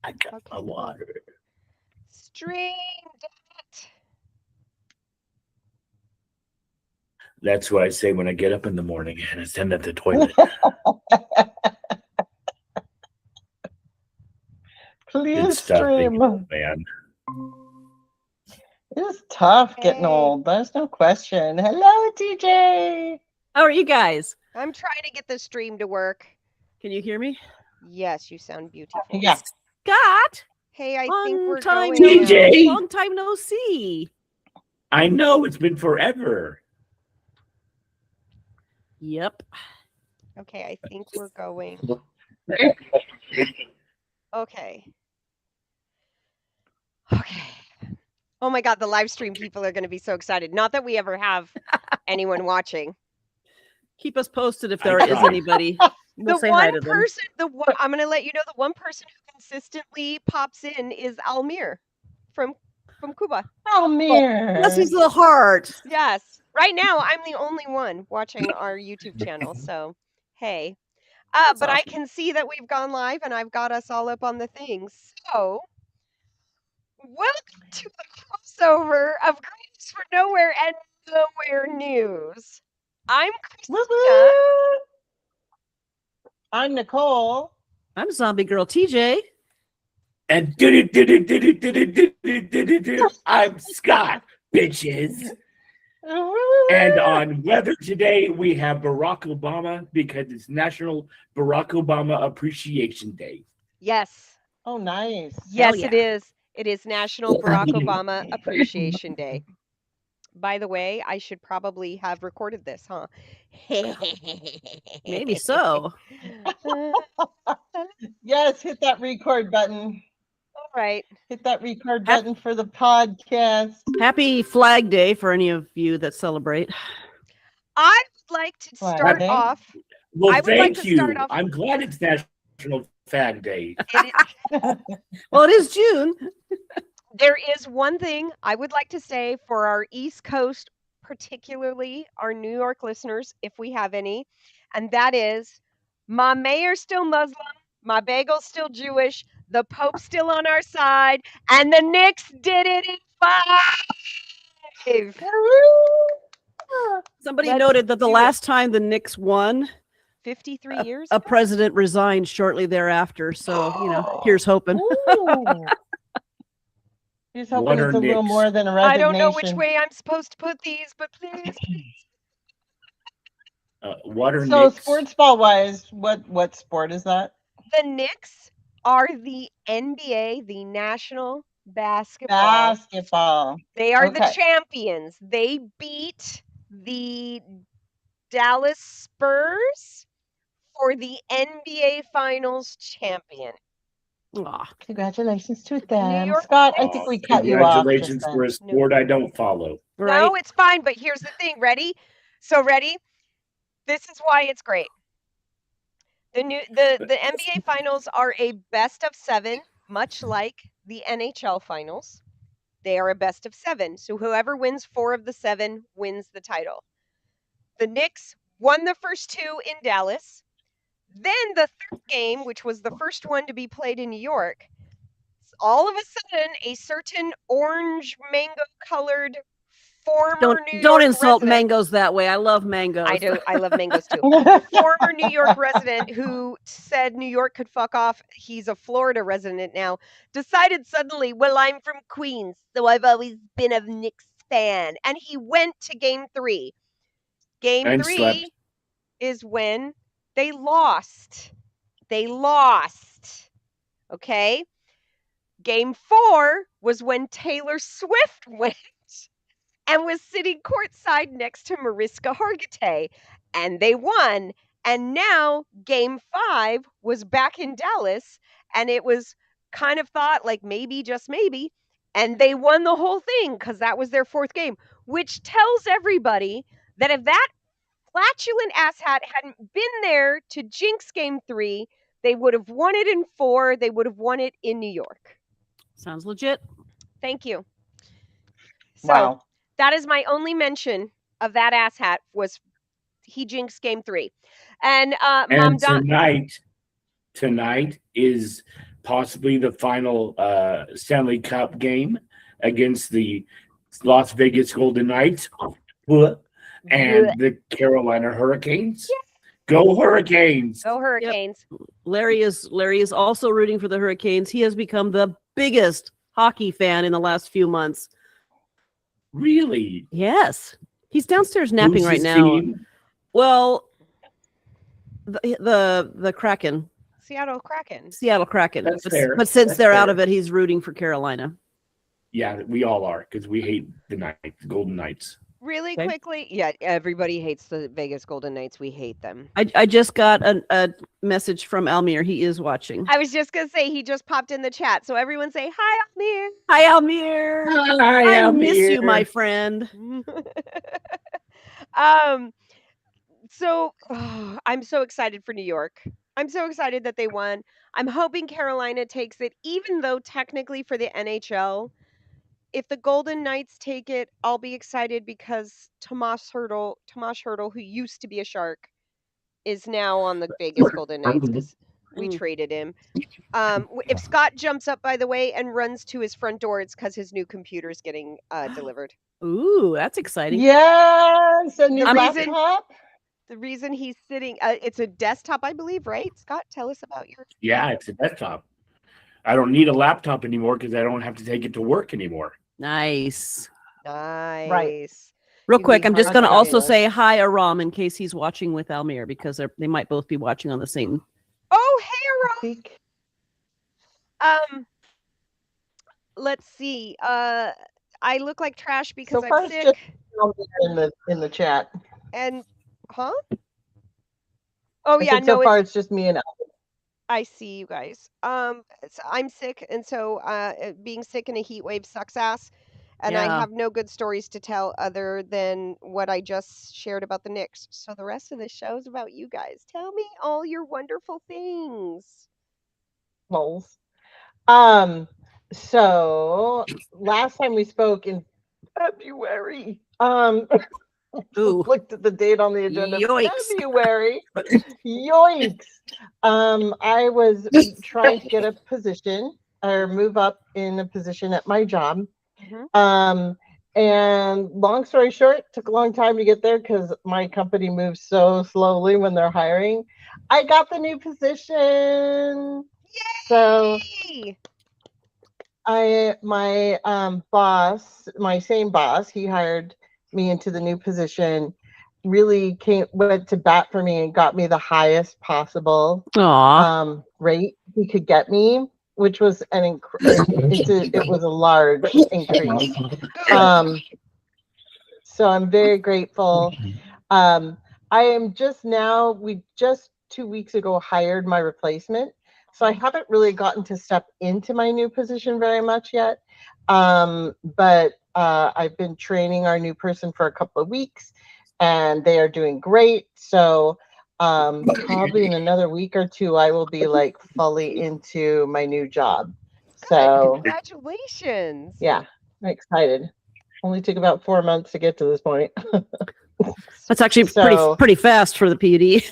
I got Okay. my water. Stream it. That's what I say when I get up in the morning and I stand at the toilet. Please It's tough being stream. old, man. It's tough getting Hey, old. There's no question. Hello, TJ. How are you guys? I'm trying to get the stream to work. Can you hear me? Yes, you sound beautiful. Yeah. Scott, Hey, I think long we're time, going now. TJ, long time no see. I know it's been forever. Yep. Okay, I think we're going. Okay. Okay. Oh my God, the live stream people are going to be so excited. Not that we ever have anyone watching. Keep us posted if I there is tried. anybody. We'll The say hi one to them. person, I'm going to let you know the one person who consistently pops in is Almir from Cuba. Bless his Almir. little heart. Yes. Right now, I'm the only one watching our YouTube channel. So, hey. That's But I awesome. can see that we've gone live and I've got us all up on the thing. So, welcome to the crossover of Greetings for Nowhere and Nowhere News. I'm Christina. Woo-hoo. I'm Nicole. I'm Zombie Girl TJ. And I'm Scott, bitches. And on weather today, we have Barack Obama because it's National Barack Obama Appreciation Day. Yes. Oh, nice. Yes, yeah. it is. It is National Barack Obama Appreciation Day. By the way, I should probably have recorded this, huh? Maybe so. Yes, hit that record button. All right. Hit that record button for the podcast. Happy Flag Day for any of you that celebrate. I would like to Flag start Day. off. Well, I would like thank to start you. off. I'm glad it's National Fag Day. Well, it is June. There is one thing I would like to say for our East Coast, particularly our New York listeners, if we have any, and that is my mayor's still Muslim, my bagel's still Jewish, the Pope's still on our side, and the Knicks did it in 5. Somebody Let's noted that the do it. last time the Knicks won, 53 years a ago? president resigned shortly thereafter. So, here's hoping. Ooh. He's hoping What it's are a little Knicks? more than a I resignation. don't know which way I'm supposed to put these, but please. What are So, Knicks? sports ball wise, what sport is that? The Knicks are the NBA, the National Basketball. Basketball. They are the Okay. champions. They beat the Dallas Spurs for the NBA Finals champion. Aw. Congratulations to New them. York Scott, I Knicks. think we cut you off. Congratulations Just for a then. sport I don't follow. Right? No, it's fine, but here's the thing. Ready? So ready? This is why it's great. The NBA Finals are a best of 7, much like the NHL Finals. They are a best of 7. So whoever wins 4 of the 7 wins the title. The Knicks won the first 2 in Dallas. Then the third game, which was the first one to be played in New York, all of a sudden a certain orange mango colored former New York Don't insult resident, mangoes that way. I love mangoes. I do. I love mangoes too. Former New York resident who said New York could fuck off. He's a Florida resident now. Decided suddenly, well, I'm from Queens, so I've always been a Knicks fan. And he went to game 3. Game And 3 slept. is when they lost. They lost. Okay? Game 4 was when Taylor Swift went and was sitting courtside next to Mariska Hargitay, and they won. And now game 5 was back in Dallas, and it was kind of thought like maybe, just maybe, and they won the whole thing because that was their 4th game, which tells everybody that if that flatulent asshat hadn't been there to jinx game 3, they would have won it in 4. They would have won it in New York. Sounds legit. Thank you. So, Wow. that is my only mention of that asshat was he jinxed game 3. And Mom And Don, tonight is possibly the final Stanley Cup game against the Las Vegas Golden Knights and the Carolina Hurricanes. Go Hurricanes! Go Hurricanes. Larry is also rooting for the Hurricanes. He has become the biggest hockey fan in the last few months. Really? Yes. He's downstairs napping Who's right his now. team? Well, the Kraken. Seattle Kraken. Seattle Kraken. That's fair. But since That's they're out fair. of it, he's rooting for Carolina. Yeah, we all are because we hate the Golden Knights. Really Okay. quickly, yeah, everybody hates the Vegas Golden Knights. We hate them. I just got a message from Almir. He is watching. I was just gonna say he just popped in the chat, so everyone say hi, Amir. Hi, Almir. Hi, I miss you, Almir. my friend. So I'm so excited for New York. I'm so excited that they won. I'm hoping Carolina takes it, even though technically for the NHL, if the Golden Knights take it, I'll be excited because Tomas Hurdle, who used to be a Shark, is now on the Vegas Golden Knights because we traded him. If Scott jumps up, by the way, and runs to his front door, it's because his new computer is getting delivered. Ooh, that's exciting. Yes, a new The reason- laptop. The reason he's sitting, it's a desktop, I believe, right? Scott, tell us about your. Yeah, it's a desktop. I don't need a laptop anymore because I don't have to take it to work anymore. Nice. Nice. Real You quick, leave I'm just hard going to also fabulous. say hi, Aram, in case he's watching with Almir, because they might both be watching on the same. Oh, hey, Aram. Let's see. I look like trash because So far, I'm it's sick. just in the chat. And huh? Oh I yeah, said so no, far it's just me and Al. I see you guys. So I'm sick, and so being sick in a heat wave sucks ass. And I Yeah. have no good stories to tell other than what I just shared about the Knicks. So the rest of the show is about you guys. Tell me all your wonderful things. Lols. So last time we spoke in February. Ooh. Looked at the date on the agenda. Yoicks. February. Yoinks. I was trying to get a position or move up in a position at my job. And long story short, took a long time to get there because my company moves so slowly when they're hiring. I got the new position. Yay! So my boss, my same boss, he hired me into the new position, really went to bat for me and got me the highest possible rate he could get me, which was it was a large increase. So I'm very grateful. I am we just 2 weeks ago hired my replacement. So I haven't really gotten to step into my new position very much yet. But I've been training our new person for a couple of weeks and they are doing great. So probably in another week or two, I will be like fully into my new job. So congratulations. Yeah, I'm excited. Only took about 4 months to get to this point. That's actually pretty fast for the PUD.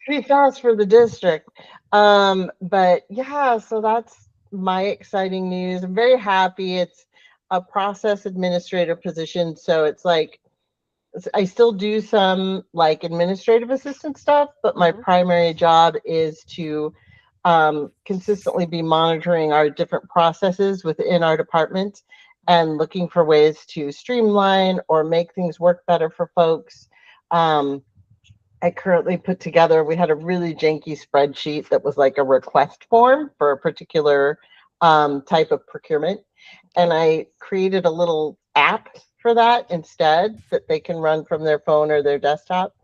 Pretty fast for the district. But yeah, so that's my exciting news. I'm very happy. It's a process administrator position. So it's like, I still do some like administrative assistant stuff, but my primary job is to consistently be monitoring our different processes within our department and looking for ways to streamline or make things work better for folks. I currently put together, we had a really janky spreadsheet that was like a request form for a particular type of procurement. And I created a little app for that instead that they can run from their phone or their desktop.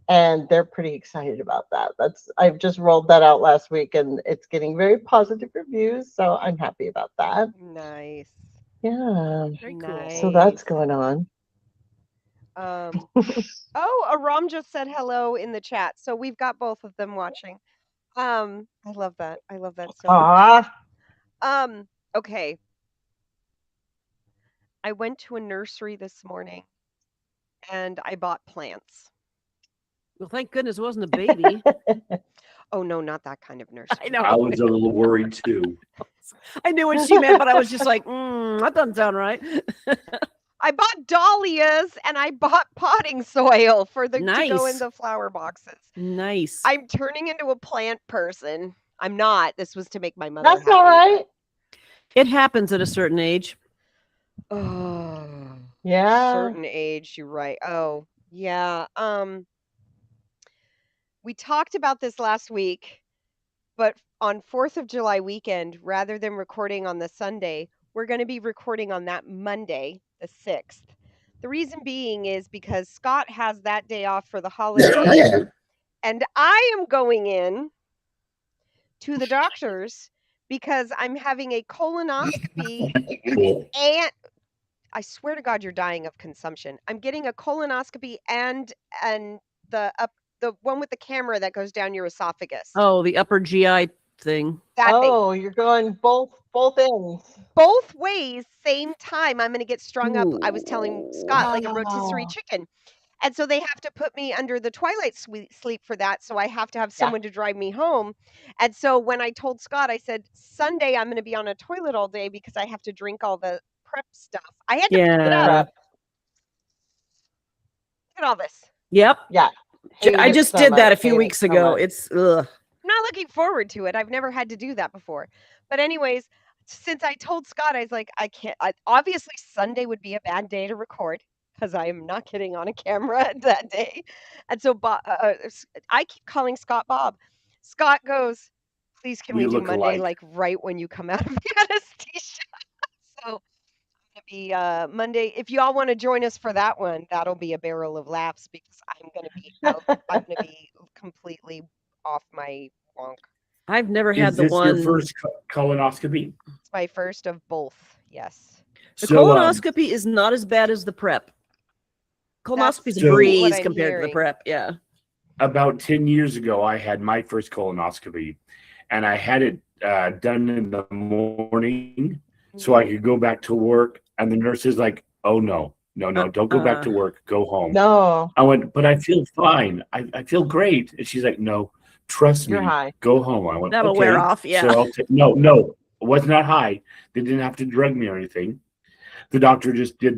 And they're pretty excited about that. I've just rolled that out last week and it's getting very positive reviews. So I'm happy about that. Nice. Yeah. Very cool. Nice. So that's going on. Aram just said hello in the chat. So we've got both of them watching. I love that. I love that so much. Okay. I went to a nursery this morning and I bought plants. Well, thank goodness it wasn't a baby. Oh no, not that kind of nurse. I know. I was a little worried too. I knew what she meant, but I was just like, that doesn't sound right. I bought dahlias and I bought potting soil for the to go in Nice. the flower boxes. Nice. I'm turning into a plant person. I'm not. This was to make my mother That's happy. all right. It happens at a certain age. Oh, Yeah. certain age. You're right. Oh, yeah. We talked about this last week, but on 4th of July weekend, rather than recording on the Sunday, we're going to be recording on that Monday, the 6th. The reason being is because Scott has that day off for the holiday, and I am going in to the doctor's because I'm having a colonoscopy, and I swear to God, you're dying of consumption. I'm getting a colonoscopy and the one with the camera that goes down your esophagus. Oh, the upper GI thing. That thing. Oh, you're going both ends. Both ways, same time. I'm going to get strung up. I was telling Scott like a rotisserie Wow. chicken. And so they have to put me under the twilight sleep for that. So I have to have someone to drive me home. And so when I told Scott, I said, Sunday, I'm going to be on a toilet all day because I have to drink all the prep stuff. I had to pick it up. Yeah. Look at all this. Yep. Yeah. I Hate it just so did that much, a few hate it weeks so ago. much. It's ugh. I'm not looking forward to it. I've never had to do that before. But anyways, since I told Scott, I was like, I can't. Obviously, Sunday would be a bad day to record because I am not getting on a camera that day. And so I keep calling Scott Bob. Scott goes, please, can We we do look Monday alike. like right when you come out of the anesthesia? So it's gonna be Monday. If you all want to join us for that one, that'll be a barrel of laughs because I'm gonna be out. I'm gonna be completely off my wonk. I've never had Is the this your one. first colonoscopy? It's my first of both. Yes. The So, colonoscopy is not as bad as the prep. Colonoscopy is a So- what breeze I'm compared to the hearing. prep. Yeah. about 10 years ago, I had my first colonoscopy, and I had it done in the morning so I could go back to work. And the nurse is like, oh, no, don't go back to work. Go home. No, I went, but I feel fine. I feel great. And she's like, no, trust you're me. high. Go home. I went, That'll okay. wear off. Yeah. So I'll no, it was not high. They didn't have to drug me or anything. The doctor just did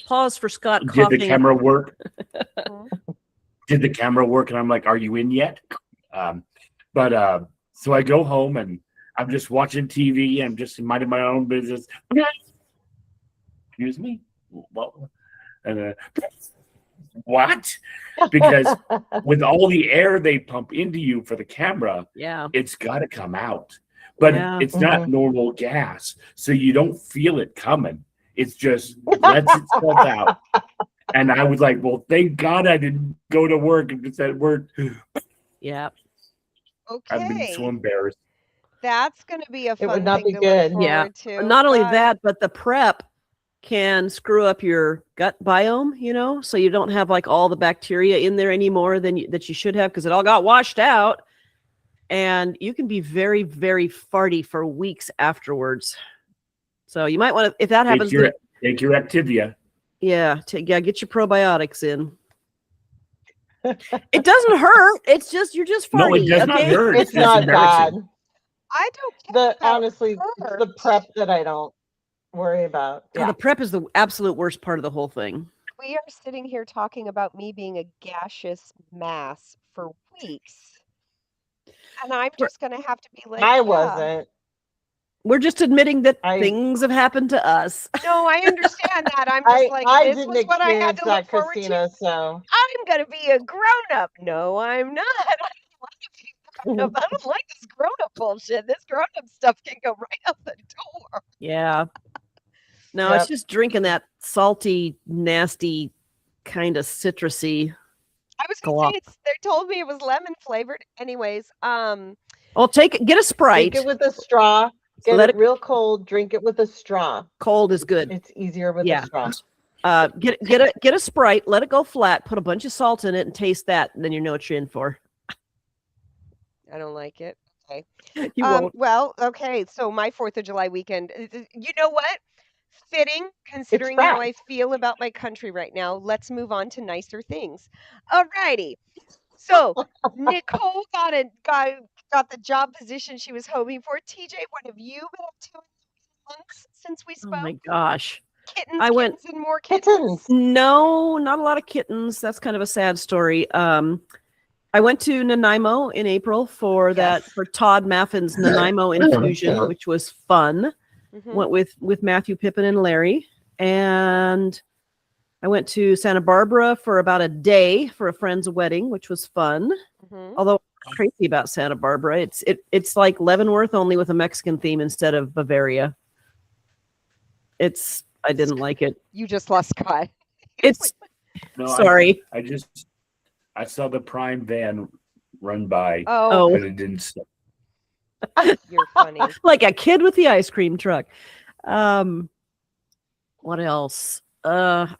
Pause for Scott did coughing. the camera work. Mhm. Did the camera work? And I'm like, are you in yet? So I go home and I'm just watching TV. I'm just minding my own business. Excuse me? And what? Because with all the air they pump into you for the camera, Yeah. it's got to come out. But Yeah. it's not normal gas. So you don't feel it coming. It's just lets itself out. And I was like, well, thank God I didn't go to work and just said word. Yeah. I've been Okay. so embarrassed. That's going to be a It would fun not thing be to good. look Yeah. forward to. Not only that, but the prep can screw up your gut biome, so you don't have like all the bacteria in there anymore that you should have because it all got washed out. And you can be very, very farty for weeks afterwards. So you might want to, if that happens, Take your Activia. get your probiotics in. It doesn't hurt. It's just you're just farty. No, it does not okay? hurt. It's just not bad. embarrassing. I don't care about Honestly, it's hurt. the prep that I don't worry about. Oh, Yeah. the prep is the absolute worst part of the whole thing. We are sitting here talking about me being a gaseous mass for weeks. And I'm just going to have to be like, I yeah. wasn't. We're just admitting that I- things have happened to us. No, I understand that. I'm just like, I this didn't was what I had experience to look that, forward Christina, so to. I'm going to be a grown-up. No, I'm not. I don't want to be grown-up. I don't like this grown-up bullshit. This grown-up stuff can go right out the door. Yeah. No, it's Yep. just drinking that salty, nasty, kind of citrusy. I was going Glop. to say, they told me it was lemon flavored. Anyways, Well, get a Sprite. drink it with a straw. Get let it it- real cold. Drink it with a straw. Cold is good. It's easier with Yeah. a straw. Get a Sprite, let it go flat, put a bunch of salt in it, and taste that, and then you know what you're in for. I don't like it. Okay. You won't. Well, okay. So my 4th of July weekend, you know what? Fitting, considering how fresh. I feel about my country right now. Let's move on to nicer things. Alrighty. So Nicole got the job position she was hoping for. TJ, what have you been up to in the months since we Oh spoke? my gosh. Kittens, I went- kittens, and more Kittens. No, not a lot of kittens. That's kind of a sad story. I went to Nanaimo in April for Yes. Todd Maffin's Nanaimo infusion, which was fun. Mhm. Went with Matthew, Pippin, and Larry. And I went to Santa Barbara for about a day for a friend's wedding, which was fun. Mhm. Although I'm crazy about Santa Barbara. It's like Leavenworth only with a Mexican theme instead of Bavaria. I didn't like it. You just lost Scott. It's No, sorry. I saw the Prime van run by, Oh, but it didn't stop. you're funny. Like a kid with the ice cream truck. What else? I've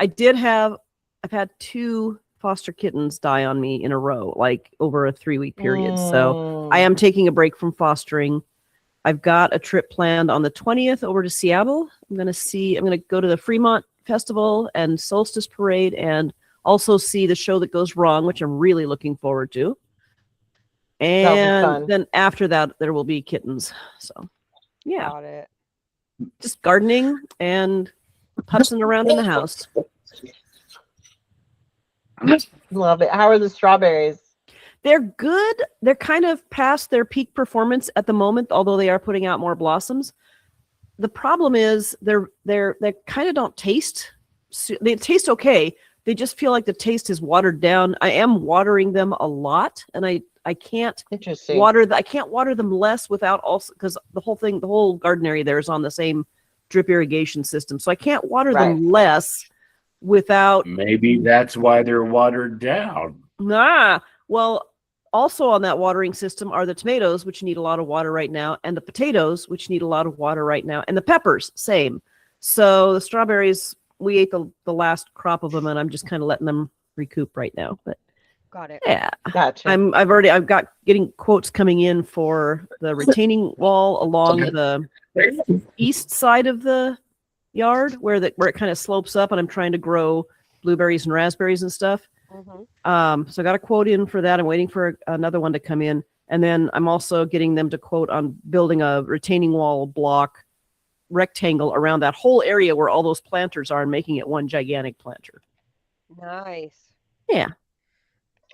had 2 foster kittens die on me in a row, like over a 3-week period. So I am taking a break from fostering. I've got a trip planned on the 20th over to Seattle. I'm going to go to the Fremont Festival and Solstice Parade and also see the show that goes wrong, which I'm really looking forward to. And fun. then after that, there will be kittens. So, yeah, Got it. just gardening and putzing around in the house. Love it. How are the strawberries? They're good. They're kind of past their peak performance at the moment, although they are putting out more blossoms. The problem is they kind of don't taste. They taste okay. They just feel like the taste is watered down. I am watering them a lot, and I can't Interesting. I can't water them less without also because the whole garden area there is on the same drip irrigation system, so I can't water them less without. Maybe that's why they're watered down. Well, also on that watering system are the tomatoes, which need a lot of water right now, and the potatoes, which need a lot of water right now, and the peppers, same. So the strawberries, we ate the last crop of them, and I'm just kind of letting them recoup right now. But Got it. yeah, Gotcha. I've got getting quotes coming in for the retaining wall along the east side of the yard where it kind of slopes up, and I'm trying to grow blueberries and raspberries and stuff. Mhm. So I got a quote in for that. I'm waiting for another one to come in. And then I'm also getting them to quote on building a retaining wall block rectangle around that whole area where all those planters are and making it one gigantic planter. Nice. Yeah.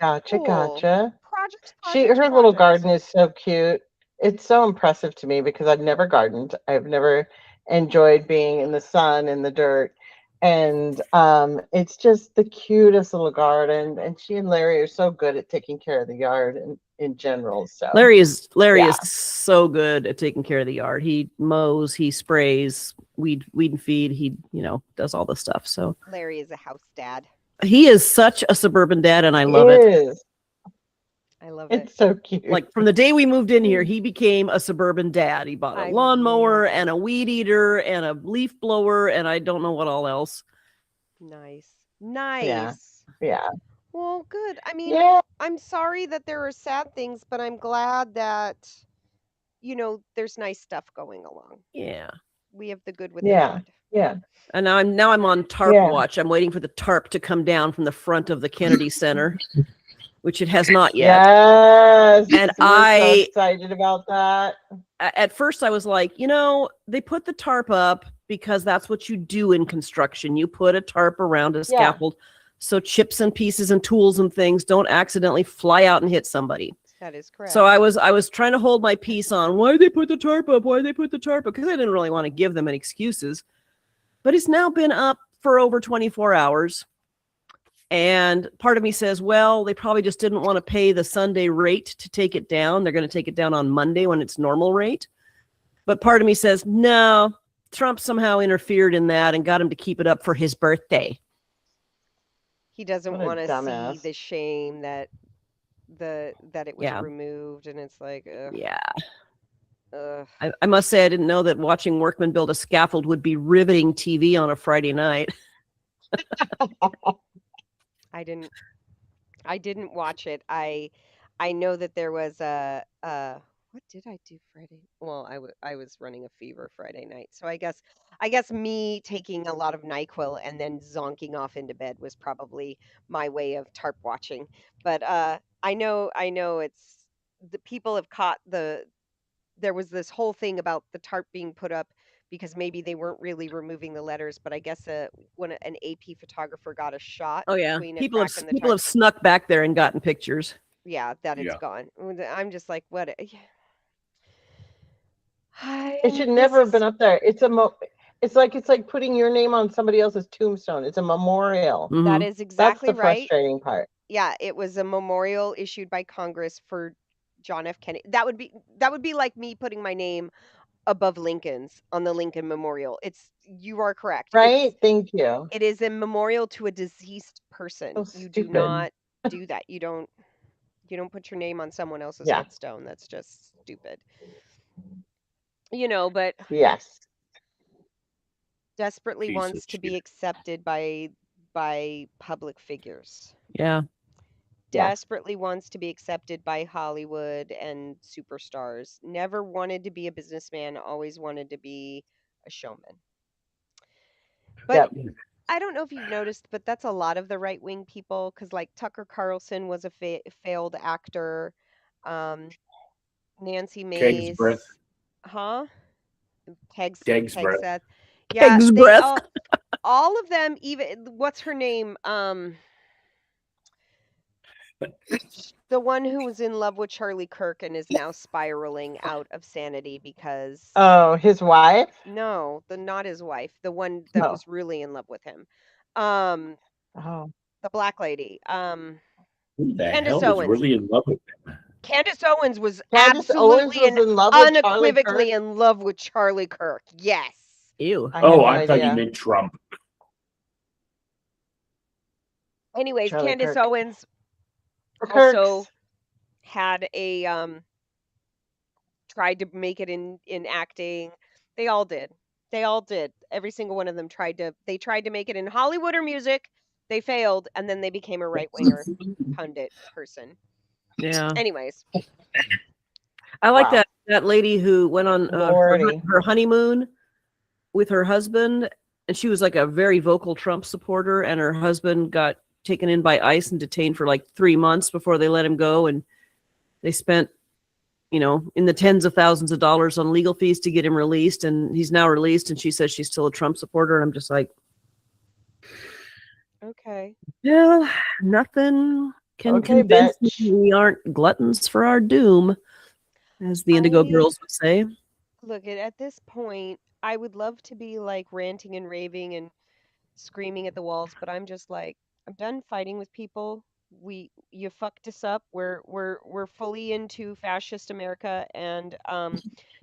Gotcha. Cool. Gotcha. Projects. Her little garden is so cute. It's so impressive to me because I've never gardened. I've never enjoyed being in the sun and the dirt. And it's just the cutest little garden. And she and Larry are so good at taking care of the yard in general. So Larry is so good at taking care of the yard. He mows, he sprays, weed and feed. He, does all the stuff. So Larry is a house dad. he is such a suburban dad, and I love it. I love it. It's so cute. Like from the day we moved in here, he became a suburban dad. He bought a lawnmower and a weed eater and a leaf blower, and I don't know what all else. Nice. Yeah. Well, good. I mean, Yeah. I'm sorry that there are sad things, but I'm glad that, there's nice stuff going along. Yeah. We have the good with the bad. Yeah. And now I'm on tarp watch. I'm waiting for the tarp to come down from the front of the Kennedy Center, which it has not yet. Yes. And We're so excited about that. At first I was like, they put the tarp up because that's what you do in construction. You put a tarp around a scaffold so chips and pieces and tools and things don't accidentally fly out and hit somebody. That is correct. So I was trying to hold my peace on why they put the tarp up, because I didn't really want to give them any excuses. But it's now been up for over 24 hours. And part of me says, well, they probably just didn't want to pay the Sunday rate to take it down. They're going to take it down on Monday when it's normal rate. But part of me says, no, Trump somehow interfered in that and got him to keep it up for his birthday. He doesn't want to see the shame that it was removed, and it's like, ugh. Yeah. I must say I didn't know that watching workmen build a scaffold would be riveting TV on a Friday night. I didn't watch it. I know that there was what did I do Friday? Well, I was running a fever Friday night, so I guess I guess me taking a lot of NyQuil and then zonking off into bed was probably my way of tarp watching. But I know it's the people have caught there was this whole thing about the tarp being put up because maybe they weren't really removing the letters, but I guess when an AP photographer got a shot Oh yeah, between it people have cracking the people tarp, have snuck back there and gotten pictures. yeah, that it's Yeah. gone. I'm just like, what? It should never have been up there. It's like putting your name on somebody else's tombstone. It's a memorial. That Mhm. is That's exactly the right. frustrating part. Yeah, it was a memorial issued by Congress for John F. Kennedy. That would be like me putting my name above Lincoln's on the Lincoln Memorial. You are correct. Right? Thank you. It is a memorial to a deceased person. So You do stupid. not do that. You don't put your name on someone else's Yeah. headstone. That's just stupid. But Yes. desperately Piece of wants to be shit. accepted by public figures. Yeah. Yeah. Desperately wants to be accepted by Hollywood and superstars. Never wanted to be a businessman, always wanted to be a showman. But Yep. I don't know if you've noticed, but that's a lot of the right wing people because, like, Tucker Carlson was a failed actor. Nancy Keg's Mays, breath. huh? Peg Keg's breath. Seth. Yeah, Peg's they breath. all of them. Even what's her name? The one who was in love with Charlie Kirk and is now spiraling out of sanity because Oh, his wife? no, not his wife, the one that No. was really in love with him. Oh. The black lady. Who the Candace hell was Owens. really in love with him? Candace Owens was Candace Owens absolutely was and in love with Charlie unequivocally Kirk? in love with Charlie Kirk. Yes. Ew. I had Oh, no I thought you idea. meant Trump. Anyways, Charlie Candace Kirk. Owens Or also Kirk's. had a tried to make it in acting. They all did. Every single one of them tried to make it in Hollywood or music. They failed, and then they became a right winger pundit person. Yeah. Anyways, I like Wow. that lady who went on Lordy. her honeymoon with her husband, and she was like a very vocal Trump supporter, and her husband got taken in by ICE and detained for like 3 months before they let him go, and they spent in the tens of thousands of dollars on legal fees to get him released, and he's now released, and she says she's still a Trump supporter, and I'm just like, okay. yeah, nothing can Okay, convince bitch. me we aren't gluttons for our doom, as the Indigo Girls would say. Look, at this point, I would love to be like ranting and raving and screaming at the walls, but I'm just like, I'm done fighting with people. You fucked us up. We're fully into fascist America, and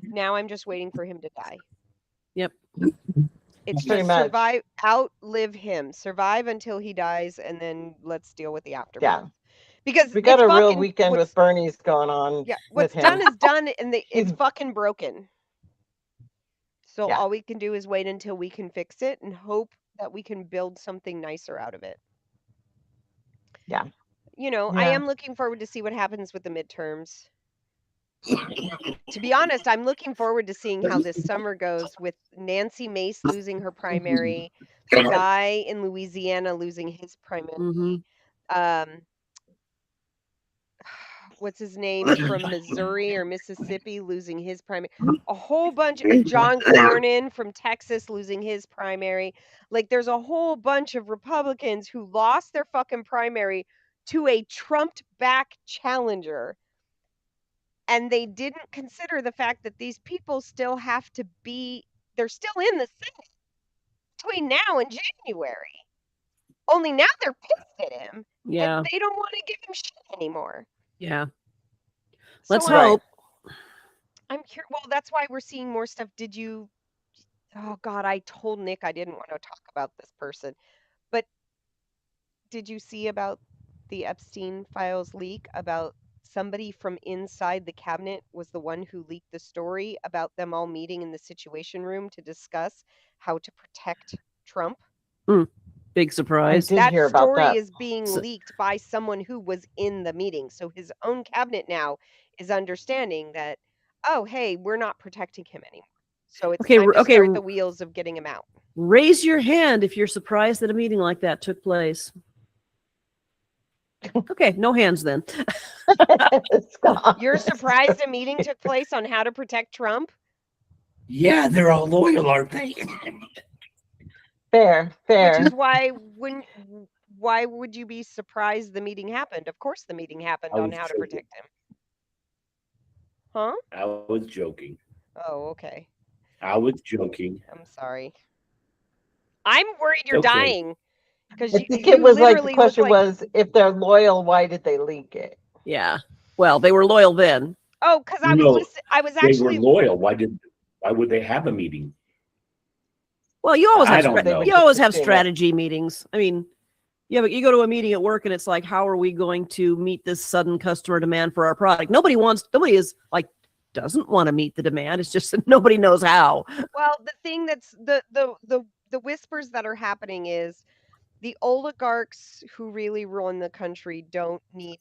now I'm just waiting for him to die. Yep. It's Pretty just much. survive, outlive him, survive until he dies, and then let's deal with the aftermath. Yeah. Because We got it's a real fucking weekend with Bernie's going on yeah, with what's done him. is done, and it's He's- fucking broken. So Yeah. all we can do is wait until we can fix it and hope that we can build something nicer out of it. Yeah. I am looking forward to see what happens with the midterms. To be honest, I'm looking forward to seeing how this summer goes with Nancy Mace losing her primary, the guy in Louisiana losing his primary. Mm-hmm. What's his name from Missouri or Mississippi losing his primary, a whole bunch John Cornyn from Texas losing his primary. Like, there's a whole bunch of Republicans who lost their fucking primary to a Trumped back challenger, and they didn't consider the fact that these people still have to be, they're still in the Senate between now and January. Only now they're pissed at him. Yeah. And they don't want to give him shit anymore. Yeah. So Let's hope. I'm curious. Well, that's why we're seeing more stuff. Did you? Oh God, I told Nick I didn't want to talk about this person, but did you see about the Epstein files leak about somebody from inside the cabinet was the one who leaked the story about them all meeting in the Situation Room to discuss how to protect Trump? Big surprise. I did hear about story that. is being leaked by someone who was in the meeting. So his own cabinet now is understanding that, oh, hey, we're not protecting him anymore. So it's Okay, time to okay. start the wheels of getting him out. Raise your hand if you're surprised that a meeting like that took place. Okay, no hands then. Scott. You're surprised a meeting took place on how to protect Trump? Yeah, they're all loyal, aren't they? Fair, Which fair. is why would you be surprised the meeting happened? Of course the meeting happened I on was how to joking. protect him. Huh? I was joking. Oh, okay. I was joking. I'm sorry. I'm worried you're Okay. dying because I you, think it you was like the literally look question like. was, if they're loyal, why did they leak it? Yeah. Well, they were loyal then. Oh, because I was No, listening. I was They were actually. loyal. Why would they have a meeting? Well, you always I have don't They know. would you just always have assume it. strategy meetings. I mean, you go to a meeting at work and it's like, how are we going to meet this sudden customer demand for our product? Nobody is like doesn't want to meet the demand. It's just that nobody knows how. Well, the thing that's the whispers that are happening is the oligarchs who really run the country don't need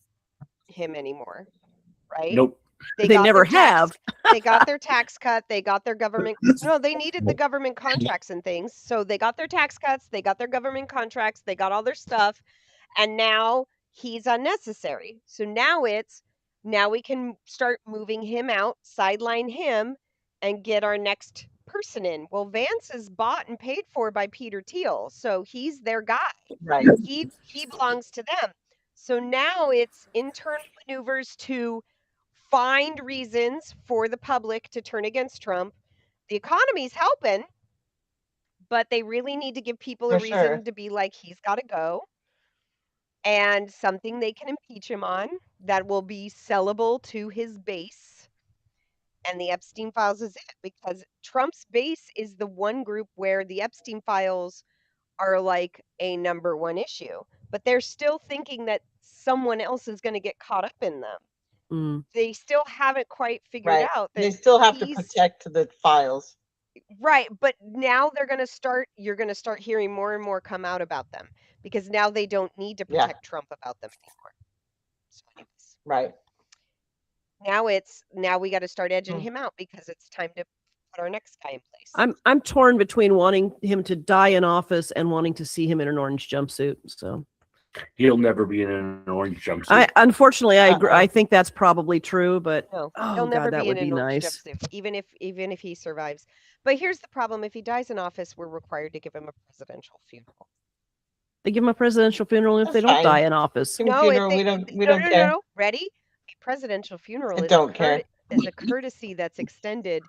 him anymore, right? Nope. They They got never their tax. have. They got their tax cut. They got their government. No, they needed the government contracts and things. So they got their tax cuts. They got their government contracts. They got all their stuff. And now he's unnecessary. So now we can start moving him out, sideline him, and get our next person in. Well, Vance is bought and paid for by Peter Thiel. So he's their guy. Right. He belongs to them. So now it's internal maneuvers to find reasons for the public to turn against Trump. The economy's helping, but they really need to give people a For reason sure. to be like, he's got to go, and something they can impeach him on that will be sellable to his base. And the Epstein files is it, because Trump's base is the one group where the Epstein files are like a number one issue, but they're still thinking that someone else is going to get caught up in them. Mm. They still haven't quite figured Right. out that They still have to he's protect the files. right. But now you're going to start hearing more and more come out about them because now they don't need to Yeah. protect Trump about them anymore. So anyways, Right. now we got to start edging Hmm. him out because it's time to put our next guy in place. I'm torn between wanting him to die in office and wanting to see him in an orange jumpsuit. So He'll never be in an orange jumpsuit. Unfortunately, I agree. Uh-oh. I think that's probably true, but No, oh he'll never God, that be would in be an orange nice. jumpsuit, even if he survives. But here's the problem: if he dies in office, we're required to give him a presidential funeral. They give him a presidential funeral if That's they don't fine. die in office. Give a No, if funeral, they we don't care. no. Ready? A presidential funeral I is don't care. is a courtesy that's extended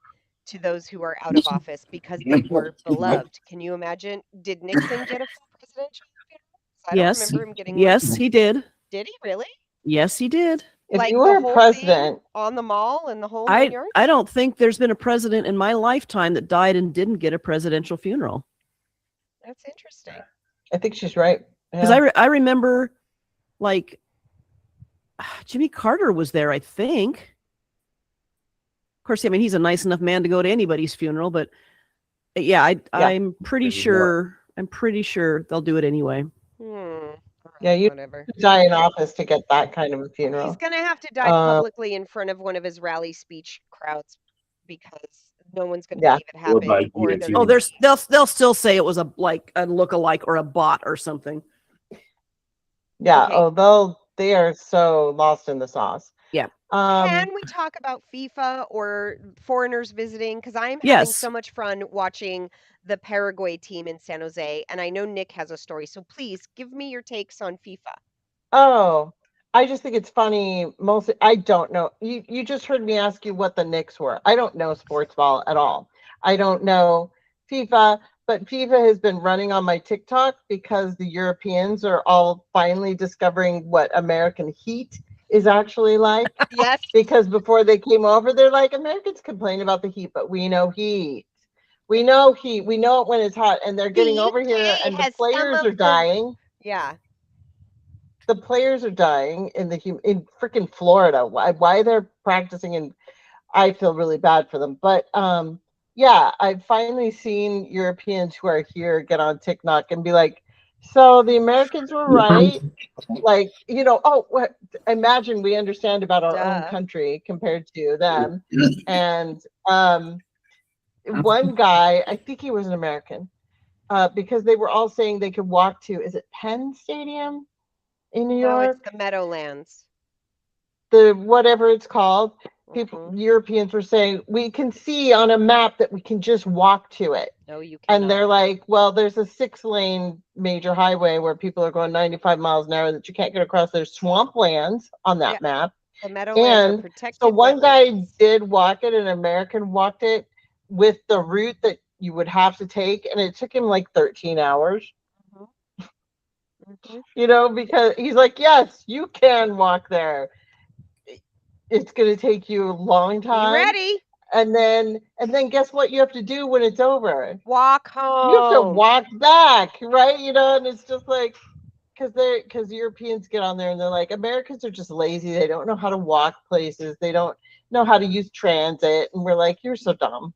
to those who are out of office because they were beloved. Can you imagine? Did Nixon get a full presidential funeral? 'Cause I don't Yes, remember him getting one. yes, he did. Did he really? Yes, he did. If Like you the were a whole president, thing on the mall and the whole 9 yards? I don't think there's been a president in my lifetime that died and didn't get a presidential funeral. That's interesting. I think she's right. Because Yeah. I remember, like, Jimmy Carter was there, I think. Of course, I mean, he's a nice enough man to go to anybody's funeral, but yeah, I'm pretty Anymore. sure they'll do it anyway. Yeah, you whatever. die in office to get that kind of a funeral. He's gonna have to die publicly in front of one of his rally speech crowds because no one's gonna Yeah. believe it happened. by Or they're guillotine. Oh, gonna they'll still say it was a lookalike or a bot or something. Yeah. Okay. Oh, they are so lost in the sauce. Yeah. Can we talk about FIFA or foreigners visiting? Because I'm having Yes. so much fun watching the Paraguay team in San Jose, and I know Nick has a story. So please give me your takes on FIFA. Oh, I just think it's funny. Mostly, I don't know. You just heard me ask you what the Knicks were. I don't know sports ball at all. I don't know FIFA, but FIFA has been running on my TikTok because the Europeans are all finally discovering what American heat is actually like. Yes. Because before they came over, they're like, Americans complain about the heat, but we know heat. We know heat. We know it when it's hot. And they're getting over here, UK and the has some players of are the- dying. Yeah. The players are dying in freaking Florida. Why they're practicing, and I feel really bad for them. But yeah, I've finally seen Europeans who are here get on TikTok and be like, so the Americans were right. Like, what? Imagine we understand about our own Duh. country compared to them. And one guy, I think he was an American, because they were all saying they could walk to, is it Penn Stadium in New No, York? it's the Meadowlands. The whatever it's called. People, Mhm. Europeans were saying, we can see on a map that we can just walk to it. No, you cannot. And they're like, well, there's a 6-lane major highway where people are going 95 miles an hour that you can't get across. There's swamplands on that Yeah. map. The Meadowlands are And protected. so one guy wetlands. did walk it, an American walked it with the route that you would have to take, and it took him like 13 hours. Mhm. You know, because he's like, yes, you can walk there. It's going to take you a long Be time. ready. And then guess what you have to do when it's over? Walk home. You have to walk back, right? You know, and it's just like, because Europeans get on there and they're like, Americans are just lazy. They don't know how to walk places. They don't know how to use transit. And we're like, you're so dumb.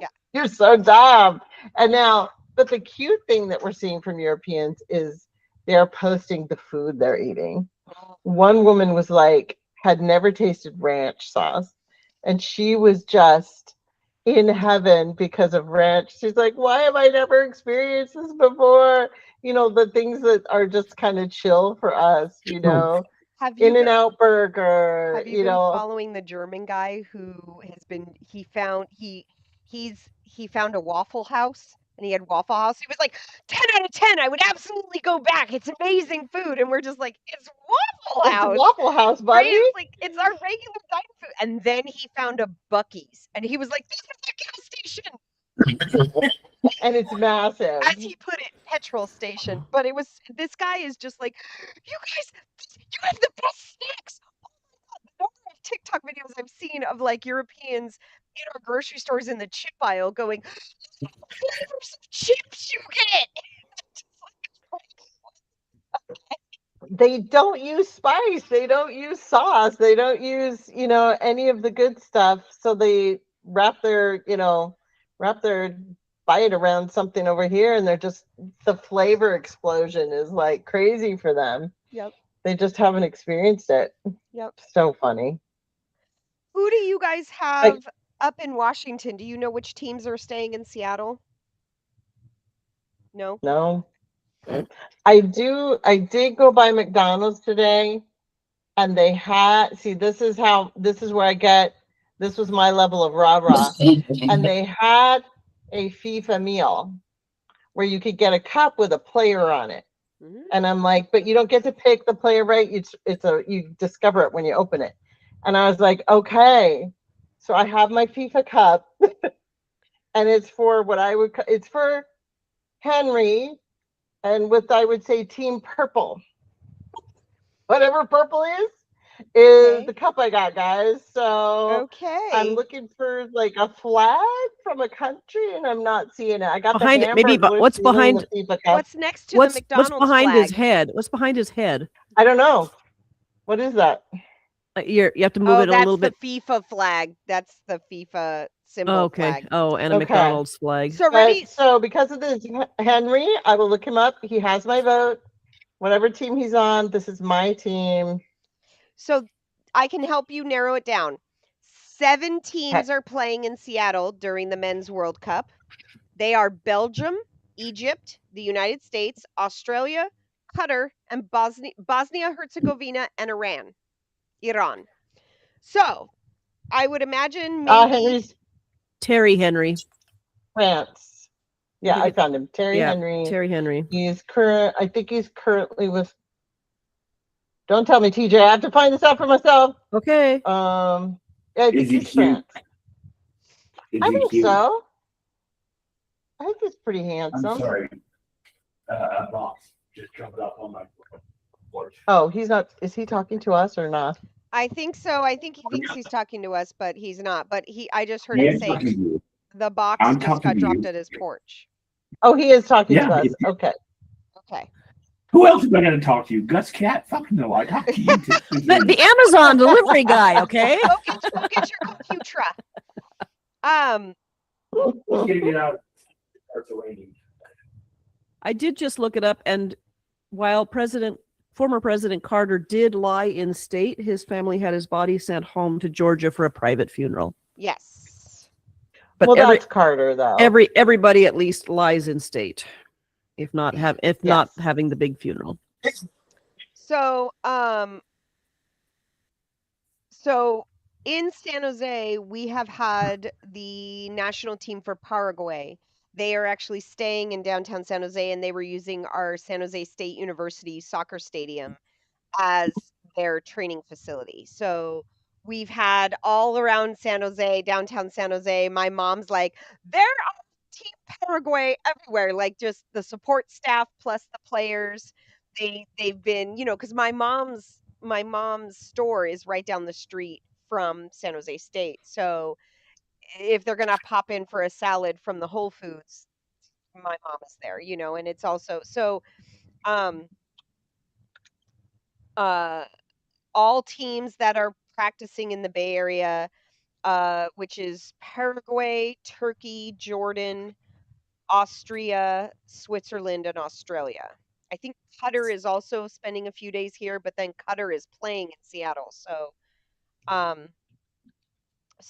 Yeah. You're so dumb. And now, but the cute thing that we're seeing from Europeans is they're posting the food they're eating. One woman was like, had never tasted ranch sauce. And she was just in heaven because of ranch. She's like, why have I never experienced this before? You know, the things that are just kind of chill for us, you know, Have you In-N-Out Burger, Have you you been know. following the German guy who has been? He found he found a Waffle House and he had Waffle House. He was like 10 out of 10. I would absolutely go back. It's amazing food, and we're just like, it's Waffle It's House. Waffle House, Right? buddy. It's like it's our regular dining food. And then he found a Buc-ee's, and he was like, "This is a gas station," And it's massive. as he put it, petrol station. But it was this guy is just like, "You guys, you have the best snacks." Oh my God, the number of TikTok videos I've seen of like Europeans in our grocery stores in the chip aisle going, "Flavors of chips you get." Just They don't use spice, they don't use sauce, they don't use, you know, any of the good stuff. So they wrap their, you know, wrap their bite around something over here, and they're just, the flavor explosion is like crazy for them. Yep. They just haven't experienced it. Yep. So funny. Who do you guys have up in Washington? Do you know which teams are staying in Seattle? No. No. I did go by McDonald's today, and they had, see, this is where I get, this was my level of rah-rah. And they had a FIFA meal where you could get a cup with a player on it. Mhm. And I'm like, but you don't get to pick the player, right? You discover it when you open it. And I was like, okay. So I have my FIFA cup, and it's for it's for Henry, and with, I would say, Team Purple. Whatever purple is Okay. the cup I got, guys. So I'm Okay. looking for like a flag from a country, and I'm not seeing it. I got Behind the it, maybe, Hamburglar what's stealing behind- the FIFA cup. What's next to the What's McDonald's behind flag? his head? What's behind his head? I don't know. What is that? You have to move it a little bit. That's the FIFA flag. That's the FIFA symbol Oh, okay. flag. Oh, and a Okay. McDonald's flag. So ready? So because of this, Henry, I will look him up. He has my vote. Whatever team he's on, this is my team. So I can help you narrow it down. 7 teams are playing in Seattle during the Men's World Cup. They are Belgium, Egypt, the United States, Australia, Qatar, and Bosnia, Herzegovina, and Iran. So I would imagine maybe Henry's Terry Henry. France. Yeah, think I found him. Terry Yeah, Henry. Terry Henry. I think he's currently with. Don't tell me, TJ. I have to find this out for myself. Okay. Yeah, I think Is he he's cute? France. Is I he think cute? so. I think he's pretty I'm handsome. sorry. A box just jumped up on my porch. Oh, he's not. Is he talking to us or not? I think so. I think he thinks he's talking to us, but he's not. But I just heard He him is say talking to you. the box I'm just talking got to dropped you. at his porch. Oh, he is talking Yeah, to us. he- Okay. Okay. Who else am I going to talk to? Gus Cat? Fuck no. I talk to you. The Amazon delivery guy, okay? Go get your computer. Let's get it out. Starts raining. I did just look it up, and while former President Carter did lie in state, his family had his body sent home to Georgia for a private funeral. Yes. But Well, that's Carter, though. everybody at least lies in state, if not not Yes. having the big funeral. So, so in San Jose, we have had the national team for Paraguay. They are actually staying in downtown San Jose, and they were using our San Jose State University soccer stadium as their training facility. So we've had all around San Jose, downtown San Jose. My mom's like, there are Team Paraguay everywhere, like just the support staff plus the players. They've been, because my mom's store is right down the street from San Jose State. So if they're gonna pop in for a salad from the Whole Foods, my mom is there, and it's also so um uh all teams that are practicing in the Bay Area, which is Paraguay, Turkey, Jordan, Austria, Switzerland, and Australia. I think Qatar is also spending a few days here, but then Qatar is playing in Seattle. Um,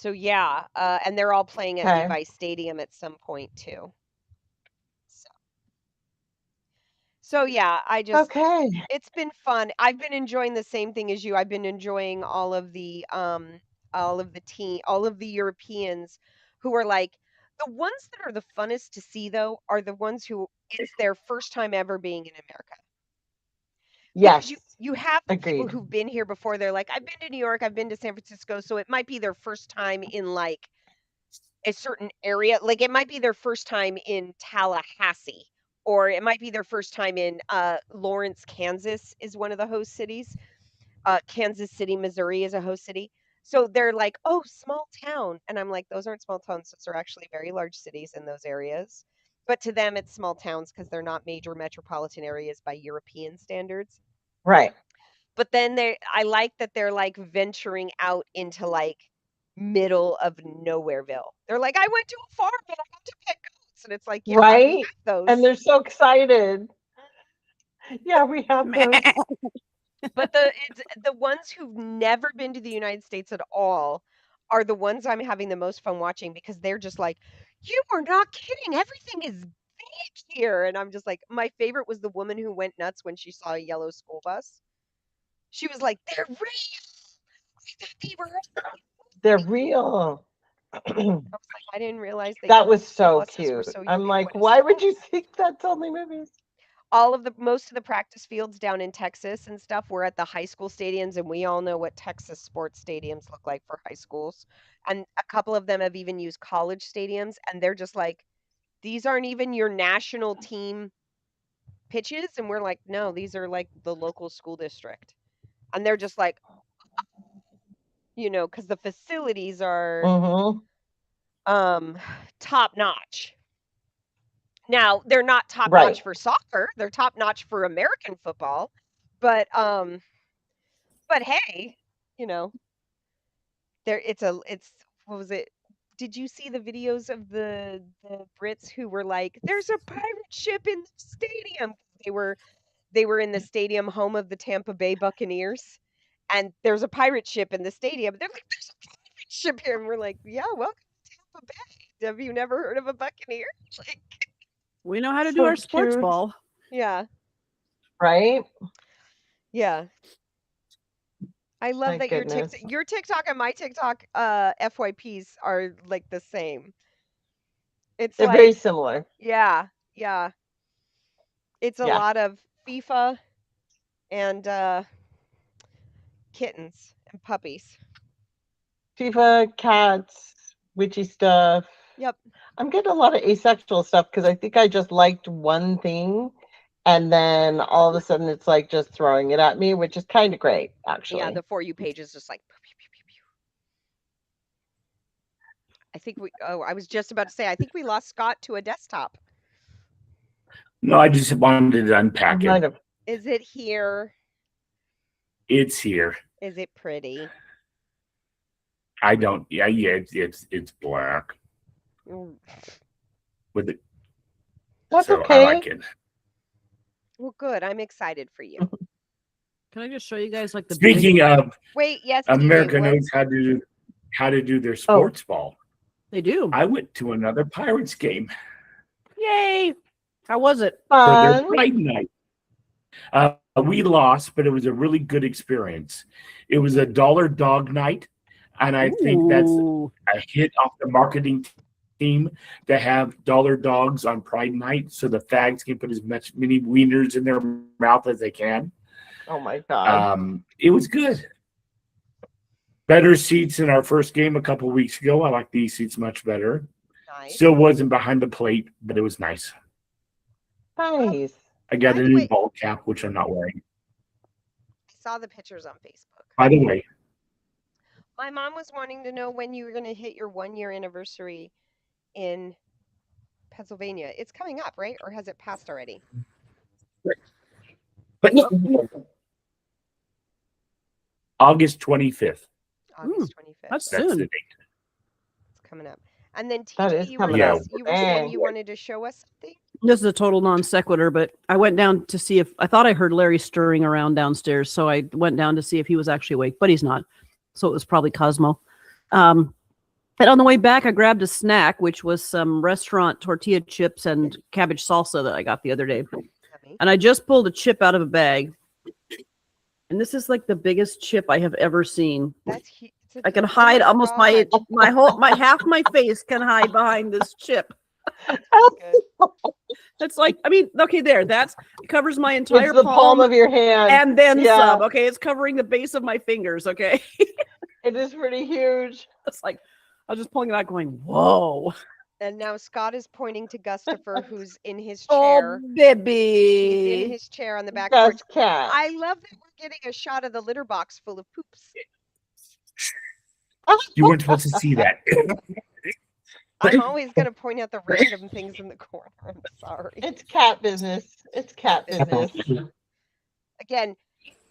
yeah, and they're all playing at Okay. Levi Stadium at some point too. So yeah, Okay. it's been fun. I've been enjoying the same thing as you. I've been enjoying all of the Europeans who are like the ones that are the funnest to see though are the ones who it's their first time ever being in America. Yes. Because you have the people Agreed. who've been here before. They're like, I've been to New York, I've been to San Francisco, so it might be their first time in like a certain area. Like it might be their first time in Tallahassee, or it might be their first time in Lawrence, Kansas is one of the host cities. Kansas City, Missouri is a host city. So they're like, oh, small town. And I'm like, those aren't small towns. Those are actually very large cities in those areas. But to them, it's small towns because they're not major metropolitan areas by European standards. Right. But then I like that they're like venturing out into like middle of nowhereville. They're like, I went to a farm and I got to pick goats. And it's like, yeah, we Right. have those. And they're so excited. Yeah, we have those. But the ones who've never been to the United States at all are the ones I'm having the most fun watching because they're just like, you are not kidding. Everything is big here. And I'm just like, my favorite was the woman who went nuts when she saw a yellow school bus. She was like, they're real. I thought they were. They're real. I was like, I didn't realize that was so buses cute. were so I'm like, ubiquitous. why would you think that's only movies? Most of the practice fields down in Texas and stuff were at the high school stadiums, and we all know what Texas sports stadiums look like for high schools. And a couple of them have even used college stadiums, and they're just like, these aren't even your national team pitches. And we're like, no, these are like the local school district. And they're just like, because the facilities are top notch. Now, they're not top notch for soccer. They're top notch for American football. But hey, it's what was it? Did you see the videos of the Brits who were like, there's a pirate ship in the stadium? They were in the stadium home of the Tampa Bay Buccaneers, and there's a pirate ship in the stadium. They're like, there's a pirate ship here, and we're like, yeah, welcome to Tampa Bay. Have you never heard of a Buccaneer? Like, we know how to do our sports ball. Yeah. Right? Yeah. I love that your TikTok and my TikTok FYPs are like the same. They're very similar. Yeah. Yeah. It's a lot of FIFA and kittens and puppies. FIFA, cats, witchy stuff. Yep. I'm getting a lot of asexual stuff because I think I just liked one thing and then all of a sudden it's like just throwing it at me, which is kind of great, actually. Yeah, the For You page is just like pew, pew, pew, pew. I think I was just about to say, I think we lost Scott to a desktop. No, I just wanted to unpack it. Is it here? It's here. Is it pretty? I don't. Yeah. It's black. With it. That's so okay. I like it. Well, good. I'm excited for you. Can I just show you guys like the Speaking of wait, yes, America knows how to do their sports ball. They do. I went to another Pirates game Yay! How was it? for their Fun. Pride night. We lost, but it was a really good experience. It was a dollar dog night, and I think that's Ooh. a hit off the marketing team to have dollar dogs on Pride night, so the fags can put as many wieners in their mouth as they can. Oh my God. It was good. Better seats than our first game a couple weeks ago. I like these seats much better. Nice. Still wasn't behind the plate, but it was nice. Nice. I got By a the new way- ball cap, which I'm not wearing. I saw the pictures on Facebook. By the way, My mom was wanting to know when you were going to hit your 1-year anniversary in Pennsylvania. It's coming up, right? Or has it passed already? but August 25th. August 25th. That's That's soon. the date. It's coming up. And then That TJ, is you were coming Yeah. up. you were saying Dang. you wanted to show us something. This is a total non sequitur, but I went down to see if I thought I heard Larry stirring around downstairs, so I went down to see if he was actually awake, but he's not. So it was probably Cosmo. And on the way back, I grabbed a snack, which was some restaurant tortilla chips and cabbage salsa that I got the other day. Yummy. And I just pulled a chip out of a bag, and this is like the biggest chip I have ever seen. That's it's a I can huge- hide oh almost my God. my half my face can hide behind this chip. Good. It's like, I mean, okay, there. It covers my entire It's the palm of your hand. and then Yeah. some. Okay, it's covering the base of my fingers. Okay, It is pretty huge. it's like I was just pulling it out, going, "Whoa, And now Scott is pointing to Gustafer, who's in his oh chair. He's in baby!" his chair on the back porch. That's cat. I love that we're getting a shot of the litter box full of poops. You weren't supposed to see that. I'm always going to point out the random things in the corner. I'm sorry. It's cat business. It's cat business. Again,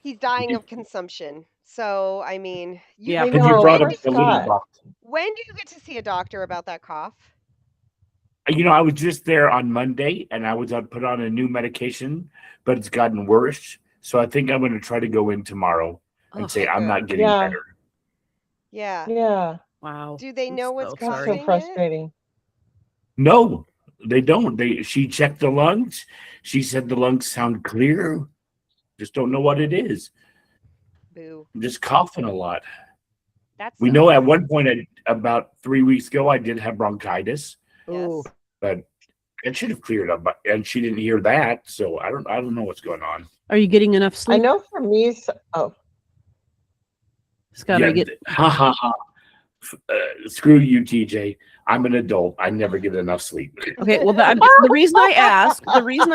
he's dying of consumption. So, I mean, Yeah. And you No, brought poor up the little Scott. box. when do you get to see a doctor about that cough? I was just there on Monday, and I was put on a new medication, but it's gotten worse. So I think I'm going to try to go in tomorrow and Oh, say I'm not getting Yeah. better. Yeah. Yeah. wow. Do they I'm know what's so That's sorry. so causing it? frustrating. No, they don't. She checked the lungs. She said the lungs sound clear. Just don't know what it is. Boo. I'm just coughing a lot. That's We know at one point, about 3 weeks ago, I did have bronchitis, Ooh. Yes. but it should have cleared up. And she didn't hear that, so I don't know what's going on. Are you getting enough I sleep, know for me, oh, Scott? Are you Yeah, get ha ha ha. Screw you, TJ. I'm an adult. I never get enough sleep. okay? Well, the reason I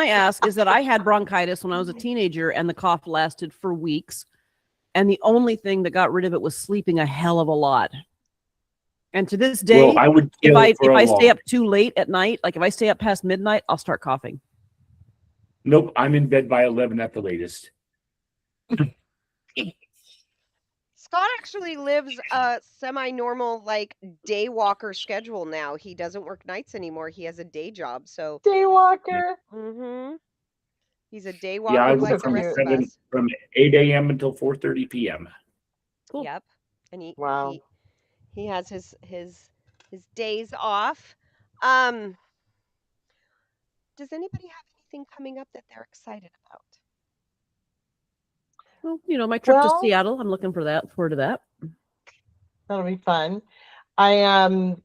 ask is that I had bronchitis when I was a teenager, and the cough lasted for weeks. And the only thing that got rid of it was sleeping a hell of a lot. And to this day, Well, I would if kill I it for a stay long- up too late at night, like if I stay up past midnight, I'll start coughing. Nope, I'm in bed by 11 at the latest. Scott actually lives a semi-normal, like, day walker schedule now. He doesn't work nights anymore. He has a day job. So, Daywalker. he's a day Yeah, I walker work like the from rest of us. from 8 a.m. until 4:30 p.m. Cool. Yep. And he Wow. he has his days off. Does anybody have anything coming up that they're excited about? Well, my trip to Well- Seattle, I'm looking forward to that. That'll be fun.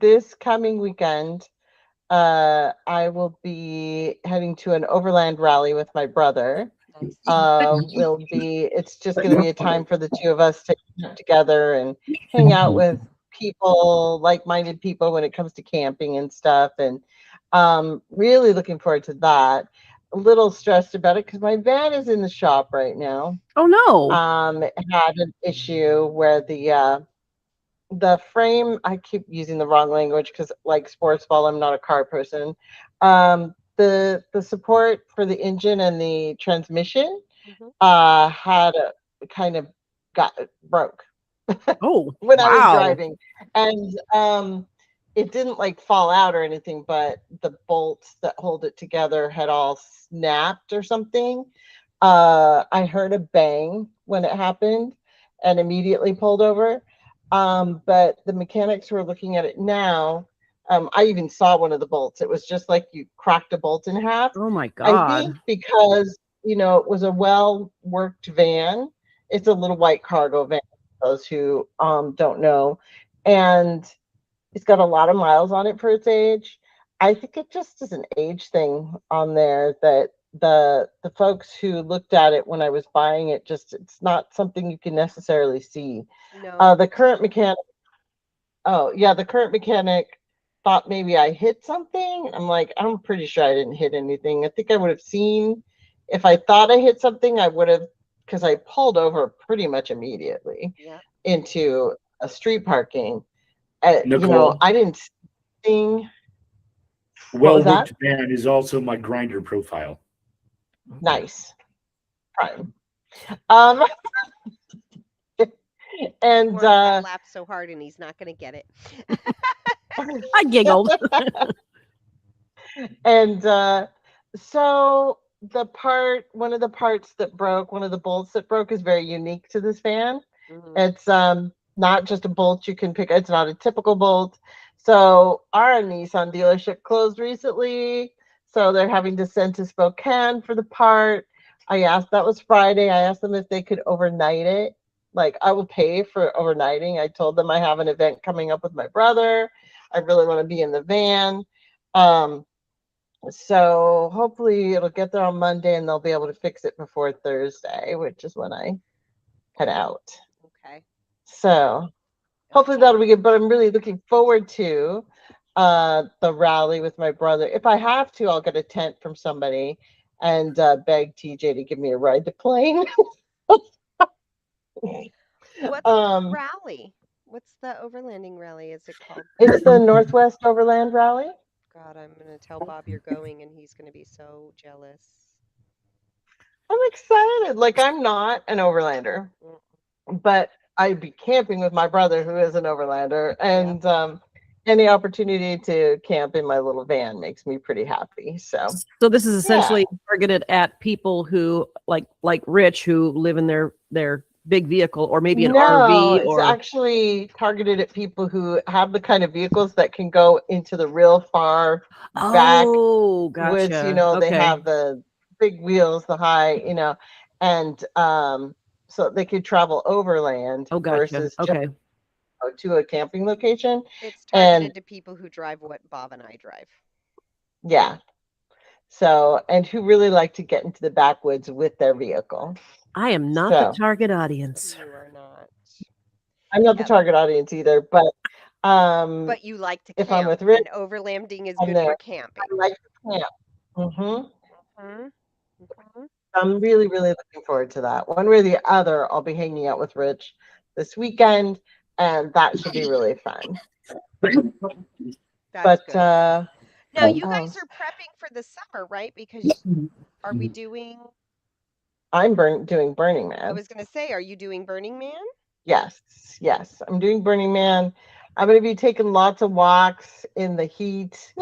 This coming weekend, I will be heading to an overland rally with my brother. Nice. It's just going to be a time for the two of us to get together and hang out with people, like-minded people when it comes to camping and stuff. And really looking forward to that. A little stressed about it because my van is in the shop right now. Oh no! Had an issue where the frame, I keep using the wrong language because like sports ball, I'm not a car person. The support for the engine and the transmission had a kind of broke Oh, when I was wow. driving. And it didn't like fall out or anything, but the bolts that hold it together had all snapped or something. I heard a bang when it happened and immediately pulled over. But the mechanics who are looking at it now I even saw one of the bolts. It was just like you cracked a bolt in half. Oh my I God. think because, it was a well-worked van. It's a little white cargo van, for those who don't know. And it's got a lot of miles on it for its age. I think it just is an age thing on there that the folks who looked at it when I was buying it, just it's not something you can necessarily see. No. The current mechanic, oh yeah, the current mechanic thought maybe I hit something. I'm like, I'm pretty sure I didn't hit anything. I think I would have seen if I thought I hit something, I would have, because I pulled over pretty much immediately Yeah. into a street parking. Nicole, I didn't sing. What was that? well-worked van is also my grinder profile. Nice. Prime. Um, and Warren got laughed so hard and he's not going to get it. I giggled. and so one of the parts that broke, one of the bolts that broke, is very unique to this van. Mhm. It's not just a bolt you can pick. It's not a typical bolt. So our Nissan dealership closed recently, so they're having to send to Spokane for the part. That was Friday. I asked them if they could overnight it. Like, I will pay for overnighting. I told them I have an event coming up with my brother. I really want to be in the van. So hopefully it'll get there on Monday and they'll be able to fix it before Thursday, which is when I head out. Okay. So hopefully that'll be good. But I'm really looking forward to the rally with my brother. If I have to, I'll get a tent from somebody and beg TJ to give me a ride to plane. What's the rally? What's the overlanding rally? Is it called? It's the Northwest Overland Rally. God, I'm going to tell Bob you're going and he's going to be so jealous. I'm excited. Like, I'm not an overlander, but I'd be camping with my brother who is an overlander, and any opportunity to camp in my little van makes me pretty happy. So this is essentially targeted at people who like Rich, who live in their big vehicle, or maybe an RV. It's actually targeted at people who have the kind of vehicles that can go into the real far back gotcha. woods. They have the big wheels, the high, and so they could travel overland versus just to a camping location. It's targeted to people who drive what Bob and I drive. Yeah. So, and who really like to get into the backwoods with their vehicle. I am not the target audience. You are not. I'm not the target audience either, but you like to camp. If I'm with Rick, and overlanding is good for camping. I like to camp. Mm-hmm. I'm really, really looking forward to that. One way or the other, I'll be hanging out with Rich this weekend, and that should be really fun. That's good. Now, you guys are prepping for the summer, right? Because are we doing... I'm doing Burning Man. I was going to say, are you doing Burning Man? Yes. I'm doing Burning Man. I'm going to be taking lots of walks in the heat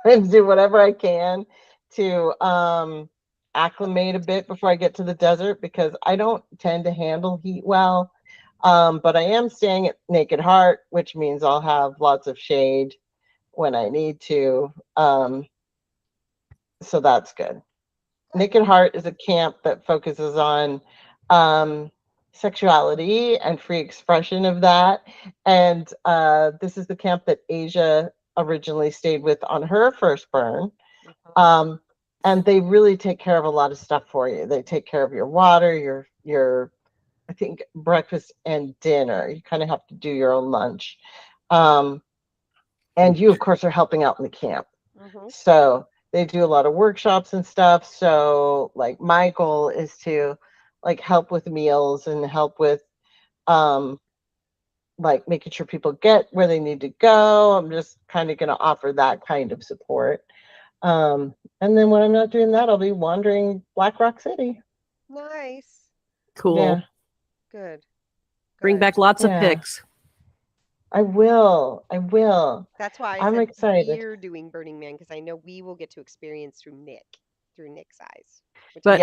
and do whatever I can to acclimate a bit before I get to the desert, because I don't tend to handle heat well. But I am staying at Naked Heart, which means I'll have lots of shade when I need to. So that's good. Naked Heart is a camp that focuses on sexuality and free expression of that. And this is the camp that Asia originally stayed with on her first burn. And they really take care of a lot of stuff for you. They take care of your water, your I think breakfast and dinner. You kind of have to do your own lunch. And you, of course, are helping out in the camp. So they do a lot of workshops and stuff. So like my goal is to like help with meals and help with like making sure people get where they need to go. I'm just kind of going to offer that kind of support. And then when I'm not doing that, I'll be wandering Black Rock City. Nice. Cool. Yeah. Good. Bring back lots of pics. I will. That's why I'm excited. We're doing Burning Man, because I know we will get to experience through Nick's eyes. But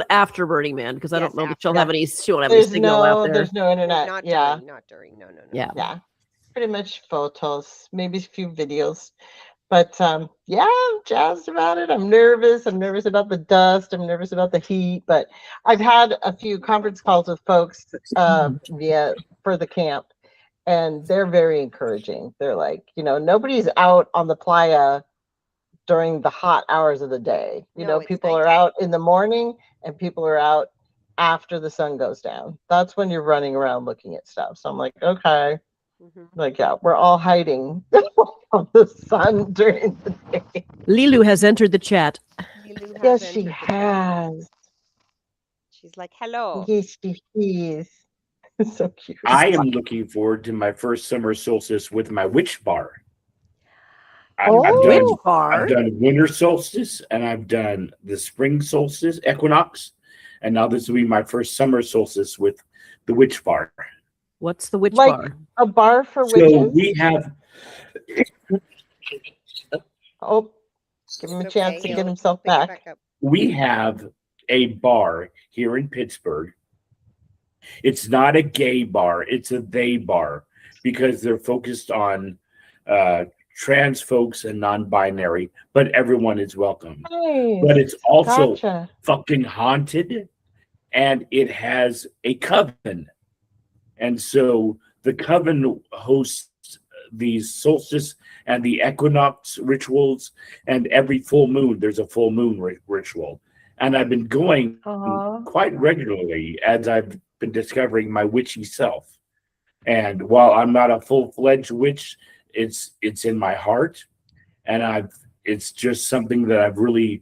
after Burning Man, because I don't know that she'll have any. She won't have any signal out there. There's no internet. Not yeah. during. No. Yeah. pretty much photos, maybe a few videos. But yeah, I'm jazzed about it. I'm nervous. I'm nervous about the dust. I'm nervous about the heat. But I've had a few conference calls with folks for the camp, and they're very encouraging. They're like, nobody's out on the playa during the hot hours of the day. People are out in the morning, and people are out after the sun goes down. That's when you're running around looking at stuff. So I'm like, okay. Like, yeah, we're all hiding from the sun during the day. Lilu has entered the chat. Yes, she has. She's like, hello. Yes, she is. So cute. I am looking forward to my first summer solstice with my witch bar. I've done winter solstice, and I've done the spring solstice equinox, and now this will be my first summer solstice with the witch bar. What's the witch bar? A bar for witches? So we have. Oh, give him a chance to get himself back. We have a bar here in Pittsburgh. It's not a gay bar; it's a they bar because they're focused on trans folks and non-binary, but everyone is welcome. Nice. But it's also fucking haunted, and it has a coven. And so the coven hosts these solstice and the equinox rituals, and every full moon, there's a full moon ritual. And I've been going quite regularly as I've been discovering my witchy self. And while I'm not a full-fledged witch, it's in my heart. And it's just something that I've really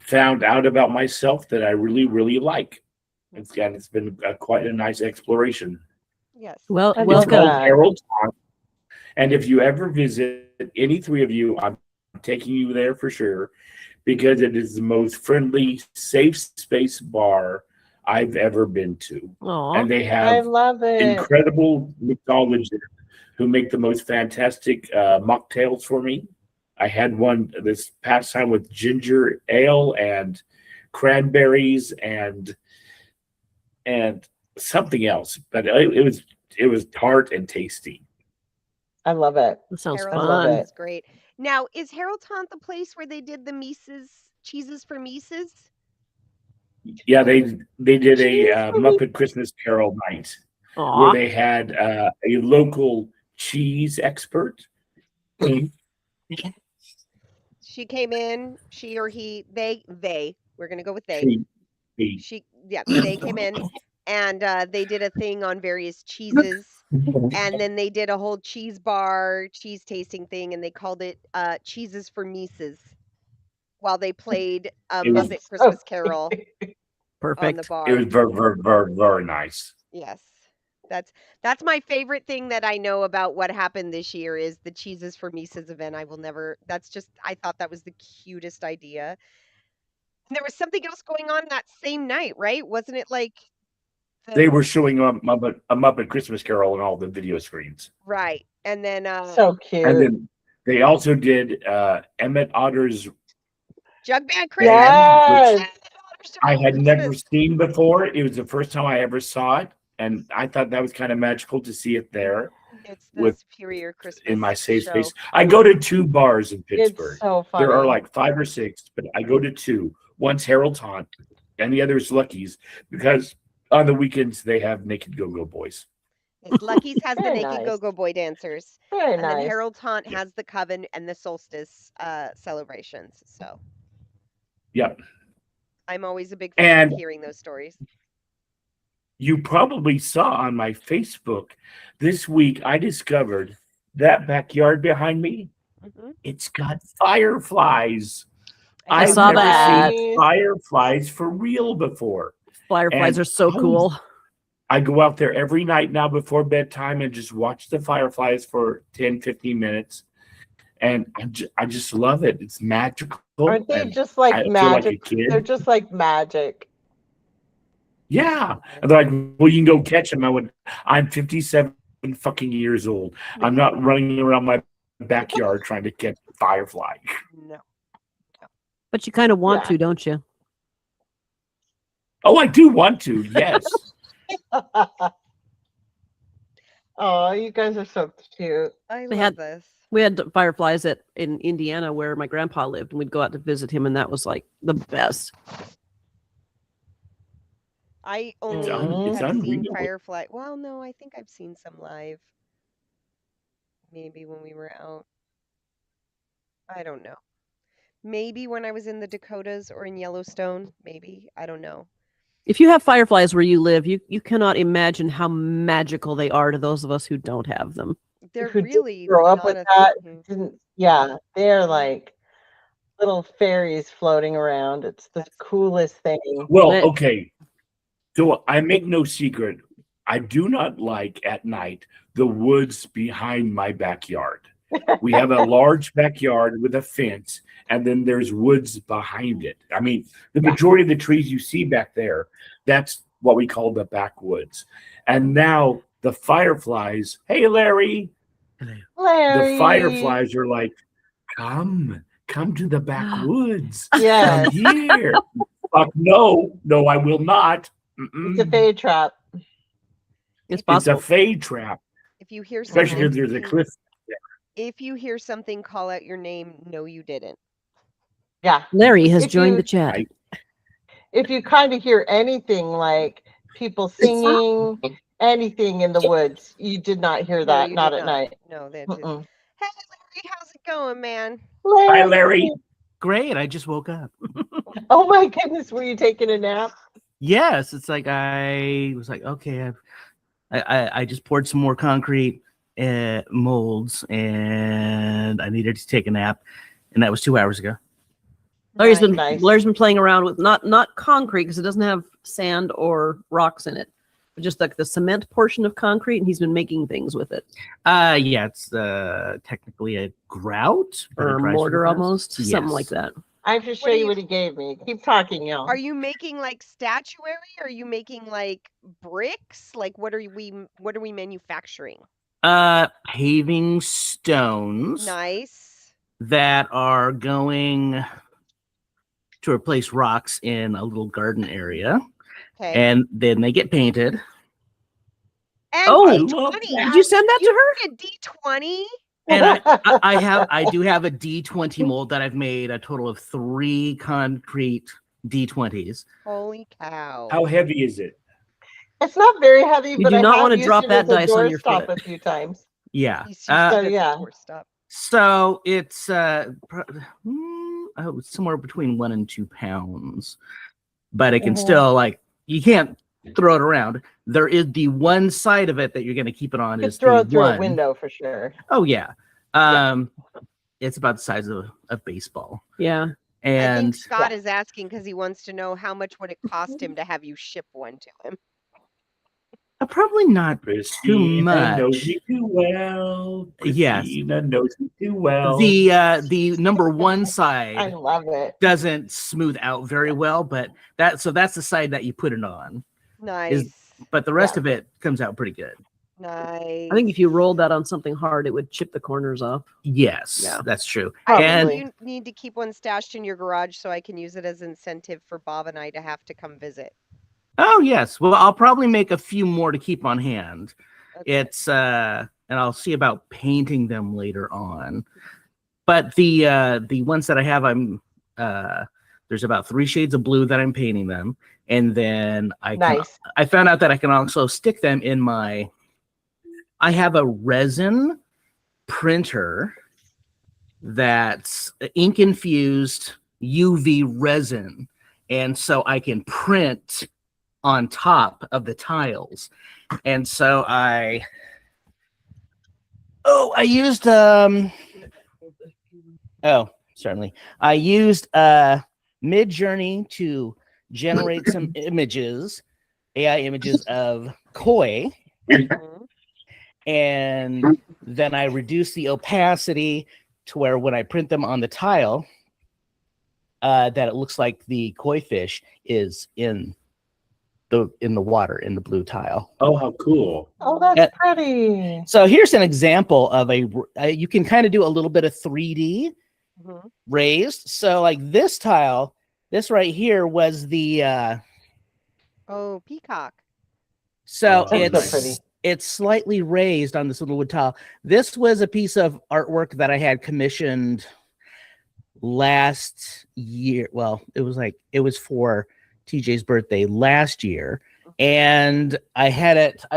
found out about myself that I really, really like. It's been quite a nice exploration. Yes. Well, it's called Harold's Haunt. And if you ever visit, any three of you, I'm taking you there for sure, because it is the most friendly, safe space bar I've ever been to. Aww. And they have incredible mixologists who make the most fantastic mocktails for me. I had one this past time with ginger ale and cranberries and something else, but it was tart and tasty. I love it. That sounds fun. That's great. Now, is Harold's Haunt the place where they did the Mises cheeses for Mises? Yeah, they did a Muppet Christmas Carol night where they had a local cheese expert. She came in, she or he, they. We're gonna go with they. They came in and they did a thing on various cheeses, and then they did a whole cheese bar, cheese tasting thing, and they called it Cheeses for Mises while they played Muppet Christmas Carol. Perfect. On the bar. It was very, very, very, very nice. Yes. That's my favorite thing that I know about what happened this year is the Cheeses for Mises event. I thought that was the cutest idea. And there was something else going on that same night, right? Wasn't it like they were showing a Muppet Christmas Carol on all the video screens. Right. And then so cute. And then they also did Emmett Otter's Jug Band Christmas. Yes. I had never seen before. It was the first time I ever saw it, and I thought that was kind of magical to see it there. It's the Superior Christmas in my safe space. I go to 2 bars in Pittsburgh. It's so funny. There are like 5 or 6, but I go to 2. One's Harold's Haunt, and the other is Lucky's, because on the weekends they have Naked Go-Go Boys. Lucky's has the Naked Go-Go Boy dancers. Very nice. And then Harold's Haunt has the Coven and the Solstice celebrations. So. Yep. I'm always a big fan of hearing those stories. You probably saw on my Facebook this week, I discovered that backyard behind me. Mm-hmm. It's got fireflies. I saw that. Seen fireflies for real before. Fireflies are so cool. I go out there every night now before bedtime and just watch the fireflies for 10, 15 minutes. And I just love it. It's magical. Aren't they just like magic? They're just like magic. Yeah. And they're like, well, you can go catch them. I'm 57 fucking years old. I'm not running around my backyard trying to catch a firefly. No. But you kind of want to, don't you? Oh, I do want to. Yes. Oh, you guys are so cute. I They love had- this. We had fireflies in Indiana where my grandpa lived, and we'd go out to visit him, and that was like the best. I only It's have seen unreal. firefly. Well, no, I think I've seen some live. Maybe when we were out. I don't know. Maybe when I was in the Dakotas or in Yellowstone. Maybe. I don't know. If you have fireflies where you live, you cannot imagine how magical they are to those of us who don't have them. They're Who didn't really grow up not with a that? thing. Yeah, they're like little fairies floating around. It's the coolest thing. Well, But- okay. So I make no secret. I do not like at night the woods behind my backyard. We have a large backyard with a fence, and then there's woods behind it. I mean, the majority of the trees you see back there, that's what we call the backwoods. And now the fireflies, hey, Larry, Larry. the fireflies are like, come to the backwoods. Yes, Come here. Fuck, no, I will not. it's a fade trap. It's It's a possible. fade trap, If you hear especially something, because there's a cliff. if you hear something, call out your name. No, you didn't. Yeah. Larry has If joined you- the chat. I- If you kind of hear anything like people singing, anything in the woods, you did not hear No, that. you Not did at not. night. No, that. Mm-mm. Hey, Larry, how's it going, man? Hi, Larry. Great. I just woke up. Oh my goodness, were you taking a nap? Yes, it's like I was like, okay, I just poured some more concrete molds, and I needed to take a nap, and that was 2 hours ago. Larry's been Nice. Larry's been playing around with not concrete because it doesn't have sand or rocks in it, but just like the cement portion of concrete, and he's been making things with it, Yeah, it's technically a grout but it or dries mortar really fast. almost, something like Yes. that. I have to show are you you- what he gave me. Keep talking, y'all. Are you making like statuary? Are you making like bricks? Like what are we manufacturing? Paving stones Nice. that are going to replace rocks in a little garden area, Okay. and then they get painted. And Oh, I love D20. that. Did you send that to her? A D20? And I do have a D20 mold that I've made a total of 3 concrete D20s. Holy cow. How heavy is it? It's not very heavy, You but do I not have wanna used drop it that as a dice on your doorstop foot. a few times. Yeah. He's used So, it as a yeah. doorstop. So it's somewhere between 1 and 2 pounds, but it can Mhm. still, like, you can't throw it around. There is the one side of it that you're going to keep it on You could is throw the it through one. a window for sure. Oh yeah. Yeah. It's about the size of a baseball. Yeah. I think And Scott is asking because he wants to know how much would it cost him to have you ship one to him. probably not Christina knows much. me too well. Yes. Christina knows me too well. The number one I side love it. doesn't smooth out very well, but that's the side that you put it on. Nice. But the rest Yeah. of it comes out pretty good. Nice. I think if you rolled that on something hard, it would chip the corners off. Yes, Yeah. that's true. I And think you need to keep one stashed in your garage so I can use it as incentive for Bob and I to have to come visit. oh yes, well I'll probably make a few more to keep on hand. Okay. It's and I'll see about painting them later on. But the ones that I have, there's about 3 shades of blue that I'm painting them, and then Nice. I found out that I can also stick them in my. I have a resin printer that's ink infused UV resin, and so I can print on top of the tiles. And so I used certainly. I used Mid-Journey to generate some images, AI images of koi, Mhm. and then I reduced the opacity to where when I print them on the tile, that it looks like the koi fish is in the water in the blue tile. Oh, how cool. Oh, that's Yeah. pretty. So here's an example of you can kind of do a little bit of 3D Mhm. raised. So like this tile, this right here was the Oh, peacock. so Oh, it's That's so pretty. it's slightly raised on this little wood tile. This was a piece of artwork that I had commissioned last year. Well, it was for TJ's birthday last year, and I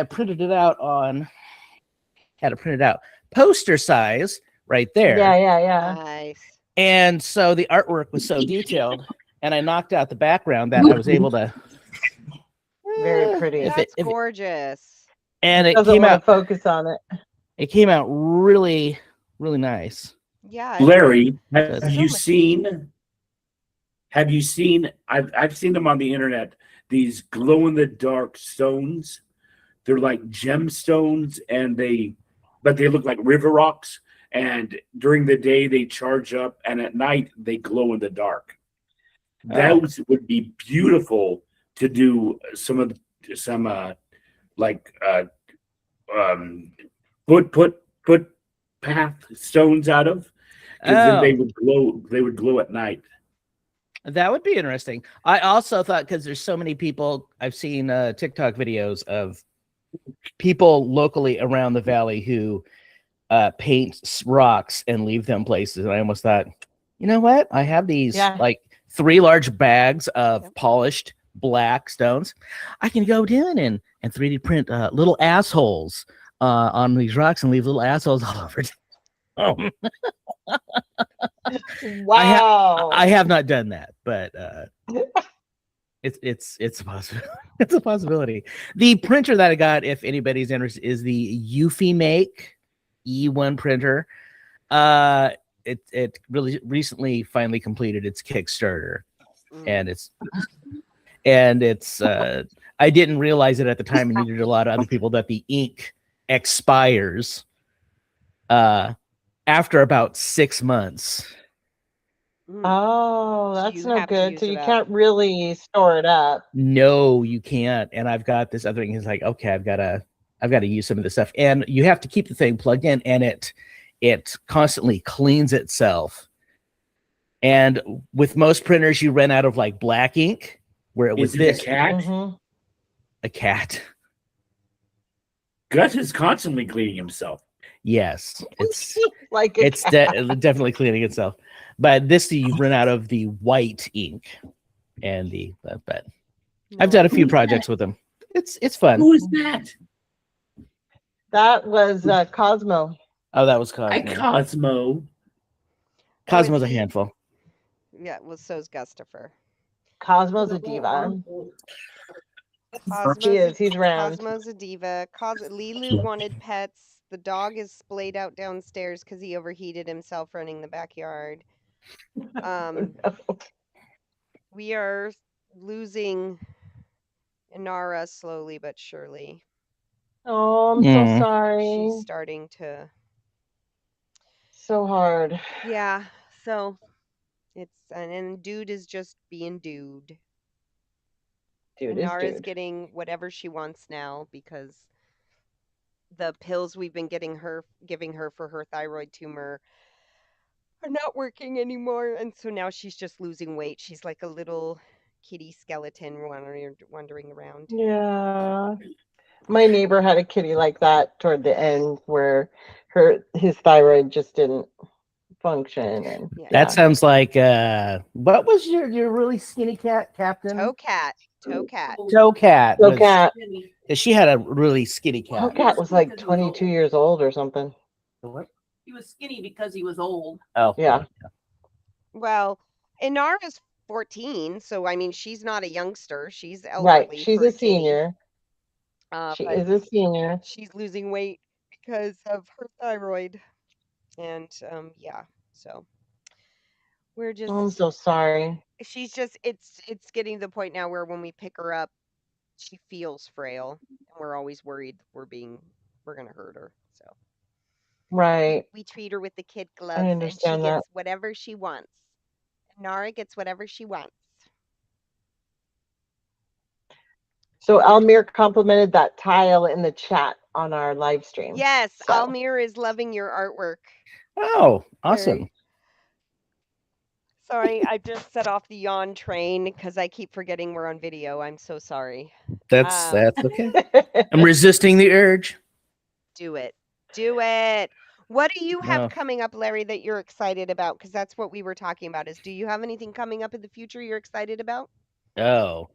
printed it out poster size right there. Yeah. Nice. And so the artwork was so detailed, and I knocked out the background that I was able to. Very pretty. That's gorgeous. And it Doesn't came want out. to focus on it. It came out really, really nice. Yeah. Larry, That's have you seen? I've seen them on the internet. These glow in the dark stones. They're like gemstones, but they look like river rocks. And during the day they charge up, and at night they glow in the dark. Those would be beautiful to do some foot path stones out of, because then they would glow. They would glow at night. That would be interesting. I also thought, because there's so many people, I've seen TikTok videos of people locally around the valley who paint rocks and leave them places. And I almost thought, you know what? I have these like 3 large bags of polished black stones. I can go down and 3D print little assholes on these rocks and leave little assholes all over. Wow. I have not done that, but it's a possibility. It's a possibility. The printer that I got, if anybody's interested, is the Eufy Make E1 printer. It really recently finally completed its Kickstarter, and it's I didn't realize it at the time, and neither did a lot of other people, that the ink expires after about 6 months. Oh, So that's you no have to good. use So it you up. can't really store it up. No, you can't. And I've got this other thing. It's like, okay, I've got to use some of this stuff, and you have to keep the thing plugged in, and it constantly cleans itself. And with most printers, you run out of like black ink, where it was Is it a cat? Mhm. a cat. Gus is constantly cleaning himself. Yes, it's Like a it's cat. definitely cleaning itself. But this, you run out of the white ink, and but I've done a few projects with them. It's fun. Who is that? That was Cosmo. Oh, that was Hi, Cosmo. Cosmo. Cosmo's a handful. Yeah, well, so's Gustafer. Cosmo's a diva. He is. He's round. Cosmo's a diva. Lilu wanted pets. The dog is splayed out downstairs because he overheated himself running the backyard. We are losing Inara slowly but surely. Oh, I'm Mm. so sorry. She's starting to. So hard. Yeah, so and dude is just being dude. Dude is Inara's dude. getting whatever she wants now because the pills we've been giving her for her thyroid tumor are not working anymore, and so now she's just losing weight. She's like a little kitty skeleton wandering around. Yeah. My neighbor had a kitty like that toward the end, where his thyroid just didn't function, and Yeah. That sounds like what was your really skinny cat, Captain? Towcat. Towcat. So cat. She had a really skinny cat. Cat was like 22 years old or something. What? He was skinny because he was old. Oh, Yeah. Well, Inara's 14, so I mean she's not a youngster. She's elderly. Right. She's for a kitty. senior. She But is a senior. she's losing weight because of her thyroid, and yeah, so we're just. I'm so sorry. She's just it's getting to the point now where when we pick her up, she feels frail, and we're always worried we're gonna hurt her. So Right. we treat her with the kid gloves, I and she understand that. gets whatever she wants. Nara gets whatever she wants. So Almir complimented that tile in the chat on our live stream. Yes, So. Almir is loving your artwork. Oh, awesome. Sorry, I just set off the yawn train because I keep forgetting we're on video. I'm so sorry. That's Um, okay. I'm resisting the urge. Do it. Do it. What do you have No. coming up, Larry, that you're excited about? Because that's what we were talking about. Is do you have anything coming up in the future you're excited about? Oh.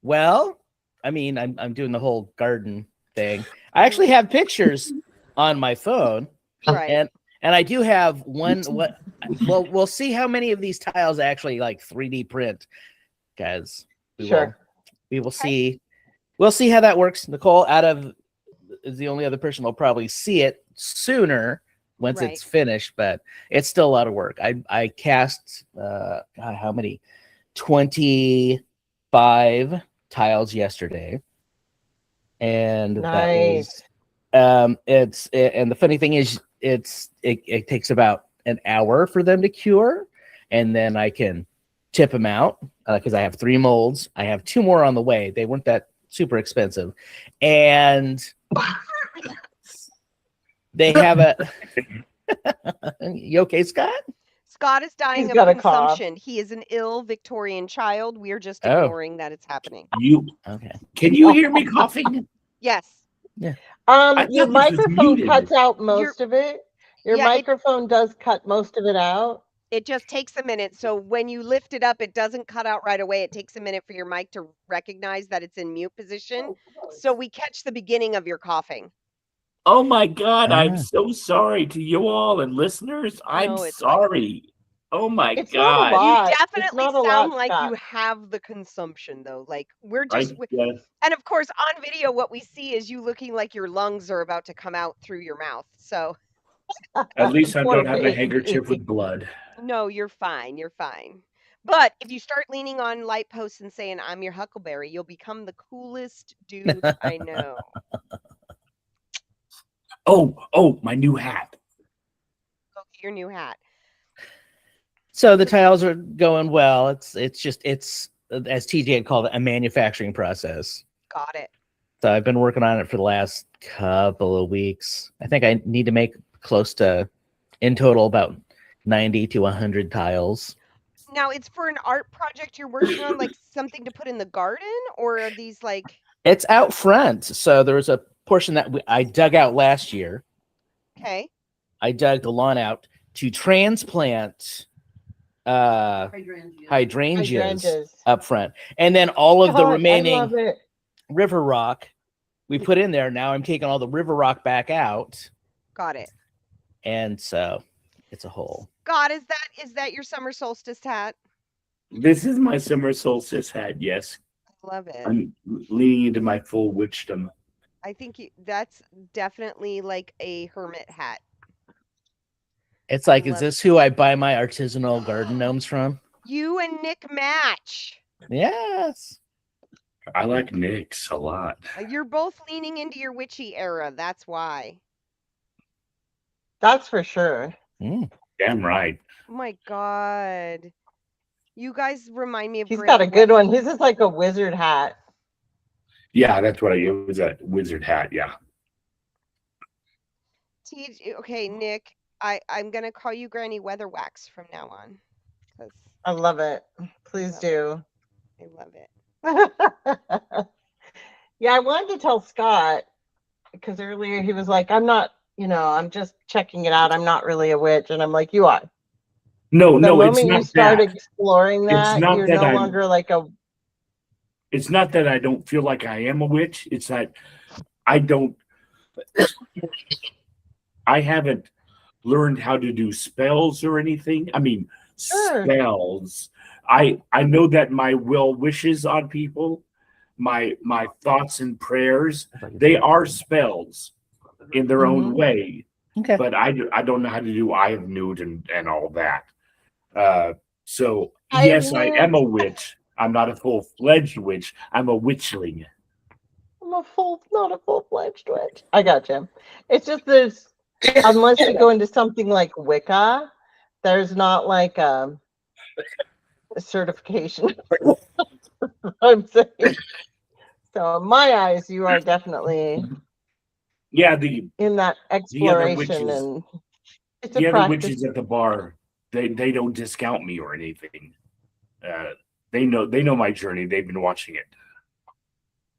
Well, I mean, I'm doing the whole garden thing. I actually have pictures on my phone. Right. And I do have one. Well, we'll see how many of these tiles actually like 3D print, guys. Sure. We will see. We'll see how that works. Nicole, out of is the only other person will probably see it sooner once Right. it's finished, but it's still a lot of work. I cast God, how many? 25 tiles yesterday, and Nice. and the funny thing is it takes about an hour for them to cure, and then I can tip them out because I have 3 molds. I have 2 more on the way. They weren't that super expensive, and they have a you okay, Scott? Scott is dying He's of got a cough. consumption. He is an ill Victorian child. We're just Oh. ignoring that it's happening. Okay. Can you hear me coughing? Yes. Your thought this was microphone muted. cuts out most of it. Your Yeah, microphone does cut most of it out. It just takes a minute. So when you lift it up, it doesn't cut out right away. It takes a minute for your mic to recognize that it's in mute position. So we catch the beginning of your coughing. Oh my God, I'm Ah. so sorry to you all and listeners. I'm No, it's fine. sorry. Oh my It's not a God. lot. You It's definitely not a sound lot, like Scott. you have the consumption, though. Like we're I just, guess. and of course, on video, what we see is you looking like your lungs are about to come out through your mouth. So At least I Poor don't have a baby. handkerchief with blood. no, you're fine. You're fine. But if you start leaning on light posts and saying, I'm your Huckleberry, you'll become the coolest dude I know. Oh, my new hat. Go get your new hat. So the tiles are going well. It's as TJ had called it, a manufacturing process. Got it. So I've been working on it for the last couple of weeks. I think I need to make close to, in total, about 90 to 100 tiles. Now it's for an art project you're working on, like something to put in the garden, or are these like It's out front. So there was a portion that I dug out last year. okay? I dug the lawn out to transplant hydrangeas up front, and then all of the God, I remaining love it. river rock we put in there. Now I'm taking all the river rock back out, Got it. and so it's a hole. God, is that your summer solstice hat? This is my summer solstice hat, yes. I love it. I'm leaning into my full witchdom. I think that's definitely like a hermit hat. It's like, is Love this who I buy my artisanal garden gnomes from? You and Nick match. Yes. I like Nick's a lot. You're both leaning into your witchy era. That's why. That's for sure. Damn right. Oh my God. You guys remind me of He's Granny got a good Weather- one. His is like a wizard hat. Yeah, that's what it was, a wizard hat, yeah. Okay, Nick, I'm gonna call you Granny Weatherwax from now on. 'Cause I love it. Please do. I love it. Yeah, I wanted to tell Scott because earlier he was like, I'm not, I'm just checking it out. I'm not really a witch. And I'm like, you are. No, The it's moment you not start that. exploring that, not you're that no I'm- longer like a. It's not that I don't feel like I am a witch. It's that I don't. I haven't learned how to do spells or anything. I mean, Sure. spells. I know that my well wishes on people, my thoughts and prayers, they are spells in their own Mhm. way. Okay. But I don't know how to do Eye of Newt and all that. So Eye of yes, I Newt. am a witch. I'm not a full-fledged witch. I'm a witchling. I'm not a full-fledged witch. I got you. It's just unless you go into something like Wicca, there's not like a certification. I'm saying. So in my eyes, you are definitely Yeah, the in that exploration, witches- and it's a other practice. witches at the bar they don't discount me or anything. They know my journey. They've been watching it.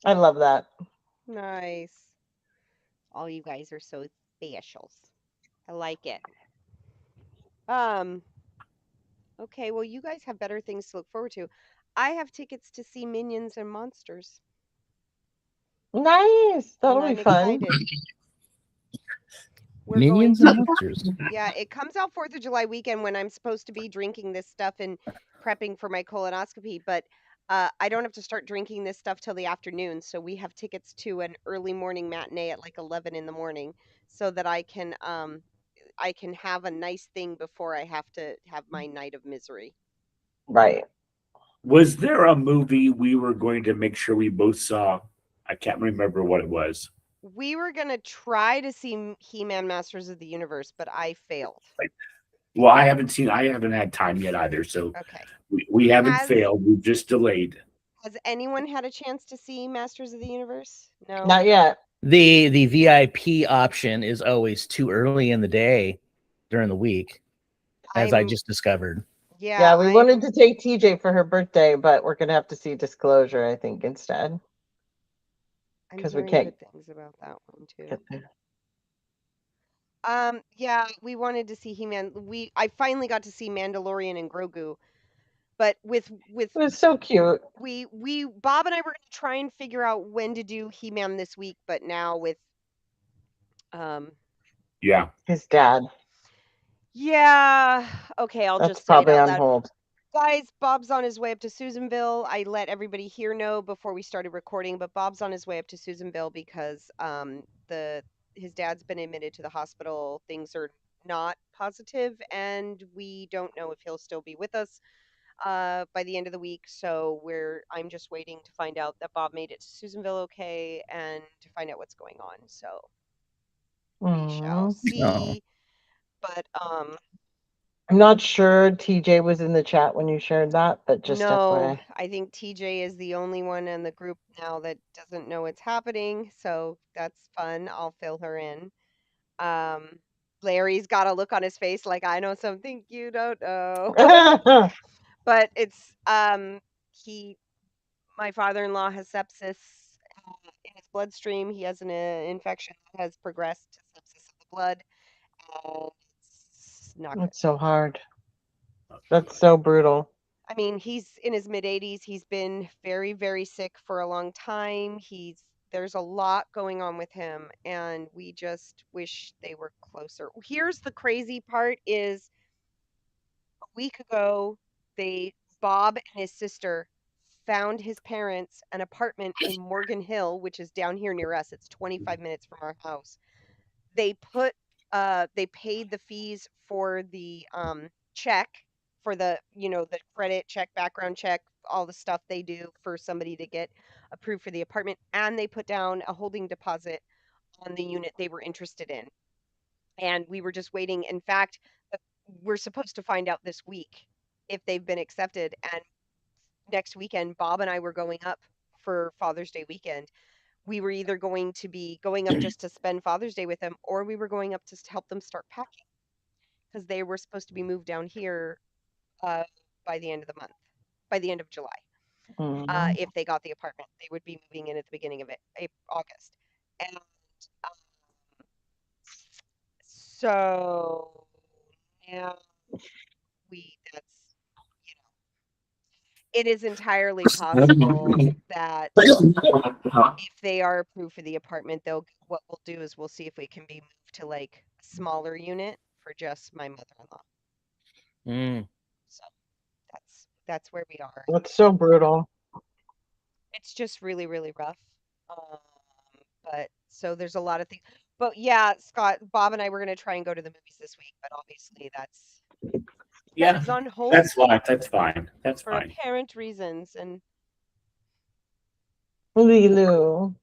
I love that. Nice. All you guys are so specials. I like it. Um, okay, well, you guys have better things to look forward to. I have tickets to see Minions and Monsters, Nice. and That'll be I'm fun. excited. We're Minions going and monsters. Yeah, it comes out 4th of July weekend when I'm supposed to be drinking this stuff and prepping for my colonoscopy, but I don't have to start drinking this stuff till the afternoon. So we have tickets to an early morning matinee at like 11 in the morning so that I can have a nice thing before I have to have my night of misery. Right. Was there a movie we were going to make sure we both saw? I can't remember what it was. We were going to try to see He-Man Masters of the Universe, but I failed. Well, I haven't had time yet either. So Okay. we haven't Has- failed. We've just delayed. Has anyone had a chance to see Masters of the Universe? No. Not yet. The VIP option is always too early in the day during the week, as I I'm- just discovered. Yeah, we wanted to take TJ for her birthday, but we're gonna have to see Disclosure, I think, instead. I'm 'Cause we hearing can't good things about that one too. get there. Yeah, we wanted to see He-Man. I finally got to see Mandalorian and Grogu, but with It was so cute. we Bob and I were going to try and figure out when to do He-Man this week, but now with Yeah. His dad. yeah, okay, I'll That's just say it probably out on loud. hold. Guys, Bob's on his way up to Susanville. I let everybody here know before we started recording, but Bob's on his way up to Susanville because his dad's been admitted to the hospital. Things are not positive, and we don't know if he'll still be with us by the end of the week. So I'm just waiting to find out that Bob made it to Susanville okay and to find out what's going on. So we shall Mhm. see. But I'm not sure TJ was in the chat when you shared that, but just no, FYI. I think TJ is the only one in the group now that doesn't know what's happening. So that's fun. I'll fill her in. Larry's got a look on his face like I know something you don't know. But it's my father-in-law has sepsis in his bloodstream. He has an infection that has progressed to sepsis of the blood. It's not good. It's so hard. That's so brutal. I mean, he's in his mid 80s. He's been very, very sick for a long time. There's a lot going on with him, and we just wish they were closer. Here's the crazy part is a week ago, Bob and his sister found his parents an apartment in Morgan Hill, which is down here near us. It's 25 minutes from our house. They paid the fees for the check for the credit check, background check, all the stuff they do for somebody to get approved for the apartment, and they put down a holding deposit on the unit they were interested in. And we were just waiting. In fact, we're supposed to find out this week if they've been accepted. And next weekend, Bob and I were going up for Father's Day weekend. We were either going to be going up just to spend Father's Day with them, or we were going up to help them start packing because they were supposed to be moved down here by the end of the month, by the end of July. Mhm. If they got the apartment, they would be moving in at the beginning of August. And so now that's, it is entirely possible that if they are approved for the apartment, what we'll do is we'll see if we can be moved to like a smaller unit for just my mother-in-law. So that's where we are. That's so brutal. It's just really, really rough. But so there's a lot of things. But yeah, Scott, Bob and I were going to try and go to the movies this week, but obviously that is on hold. That's fine. That's fine. That's for fine. apparent reasons. And Lilu.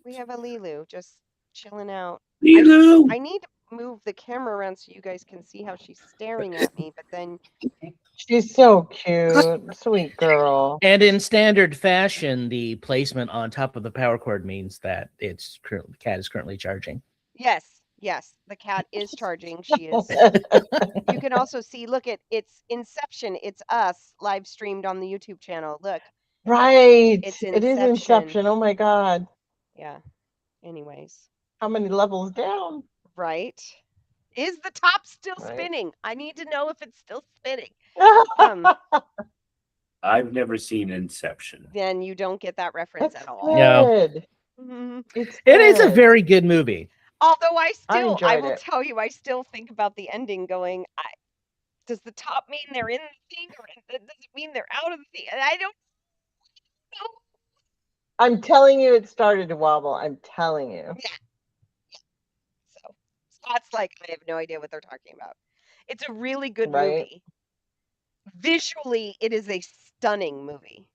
we have a Lilu just chilling out. Lilu. I need to move the camera around so you guys can see how she's staring at me, but then She's so cute. Sweet girl. And in standard fashion, the placement on top of the power cord means that the cat is currently charging. yes, Yes, the cat is charging. She is. You can also see, look at it's Inception. It's us live streamed on the YouTube channel. Look, Right. it's It is Inception. Inception. Oh my God. Yeah. Anyways, How many levels down? right? Is the top still Right. spinning? I need to know if it's still spinning. Um, I've never seen Inception. then you don't get that reference It's at all. No. good. Mhm. It's It is a good. very good movie. Although I I enjoyed will it. tell you, I still think about the ending going, does the top mean they're in the thing or does it mean they're out of the thing? And I don't know. I'm telling you, it started to wobble. I'm telling you. Yeah. So Scott's like, I have no idea what they're talking about. It's a really good Right? movie. Visually, it is a stunning movie.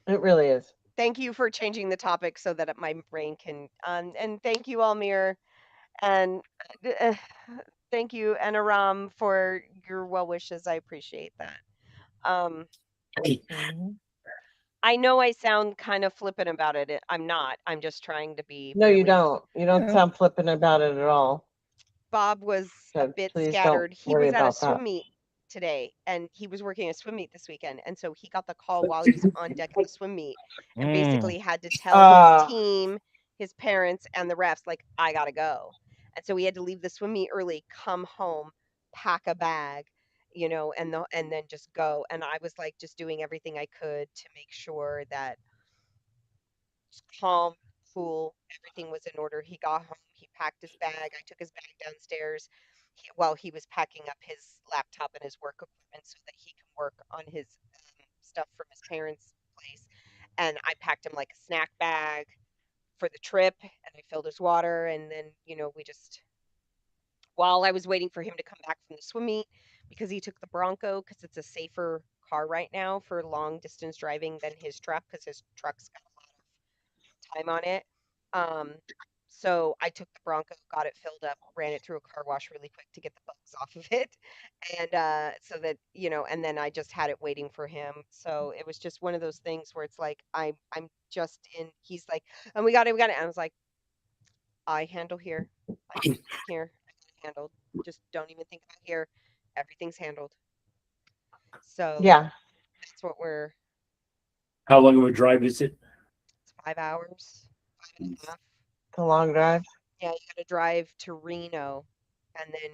It really is. Thank you for changing the topic so that my brain can. And thank you, Almir, and uh, thank you, Anaram, for your well wishes. I appreciate that. Um, Mhm. I know I sound kind of flippant about it. I'm not. I'm just trying to be No, you really. don't. You don't Yeah. sound flippant about it at all. Bob was a So bit please don't scattered. He worry was at a about that. swim meet today, and he was working a swim meet this weekend, and so he got the call while he's on deck at the swim meet, and Mm. basically had to tell Ah. his team, his parents, and the refs, like, I gotta go. And so he had to leave the swim meet early, come home, pack a bag, and then just go. And I was like just doing everything I could to make sure that calm, cool. Everything was in order. He got home. He packed his bag. I took his bag downstairs while he was packing up his laptop and his work equipment so that he can work on his stuff from his parents' place. And I packed him like a snack bag for the trip, and I filled his water. And then, we just, while I was waiting for him to come back from the swim meet, because he took the Bronco, because it's a safer car right now for long distance driving than his truck, because his truck's got time on it. Um, so I took the Bronco, got it filled up, ran it through a car wash really quick to get the bugs off of it. And so that, and then I just had it waiting for him. So it was just one of those things where it's like I'm just in he's like, and we got it. And I was like, I handle here. I got here. I got it handled. Just don't even think about here. Everything's handled. So Yeah. that's what we're How long of a drive is it? it's 5 hours, 5.5. It's a long drive. Yeah, you gotta drive to Reno and then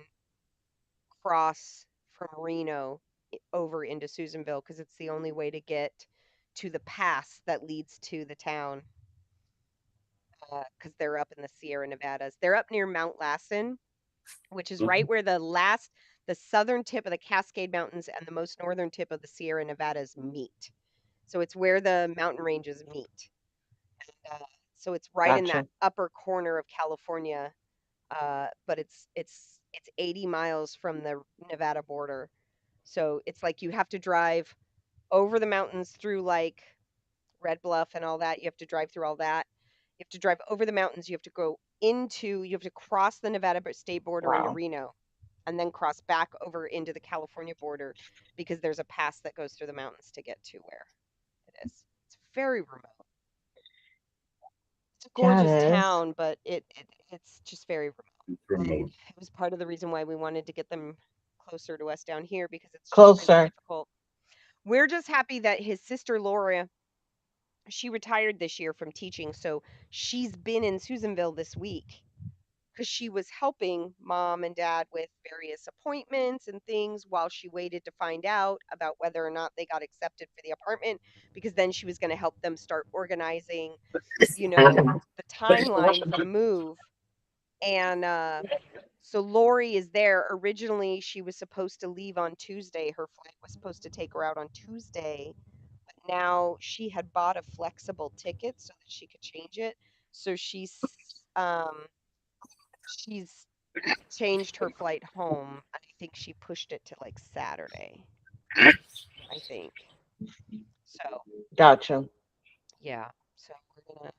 cross from Reno over into Susanville because it's the only way to get to the pass that leads to the town. Because they're up in the Sierra Nevadas. They're up near Mount Lassen, which is right where the southern tip of the Cascade Mountains and the most northern tip of the Sierra Nevadas meet. So it's where the mountain ranges meet. And, so it's right in that Gotcha. upper corner of California, but it's 80 miles from the Nevada border. So it's like you have to drive over the mountains through like Red Bluff and all that. You have to drive through all that. You have to drive over the mountains. You have to cross the Nevada state border into Wow. Reno and then cross back over into the California border because there's a pass that goes through the mountains to get to where it is. It's very remote. It's a Yeah, it gorgeous is. town, but it's just very remote. Remote. It was part of the reason why we wanted to get them closer to us down here because it's just really Closer. difficult. We're just happy that his sister Laura, she retired this year from teaching, so she's been in Susanville this week because she was helping mom and dad with various appointments and things while she waited to find out about whether or not they got accepted for the apartment because then she was going to help them start organizing, the timeline for the move. And so Lori is there. Originally, she was supposed to leave on Tuesday. Her flight was supposed to take her out on Tuesday. But now she had bought a flexible ticket so that she could change it. So she's changed her flight home. And I think she pushed it to like Saturday. I think. So Gotcha. yeah. So we're gonna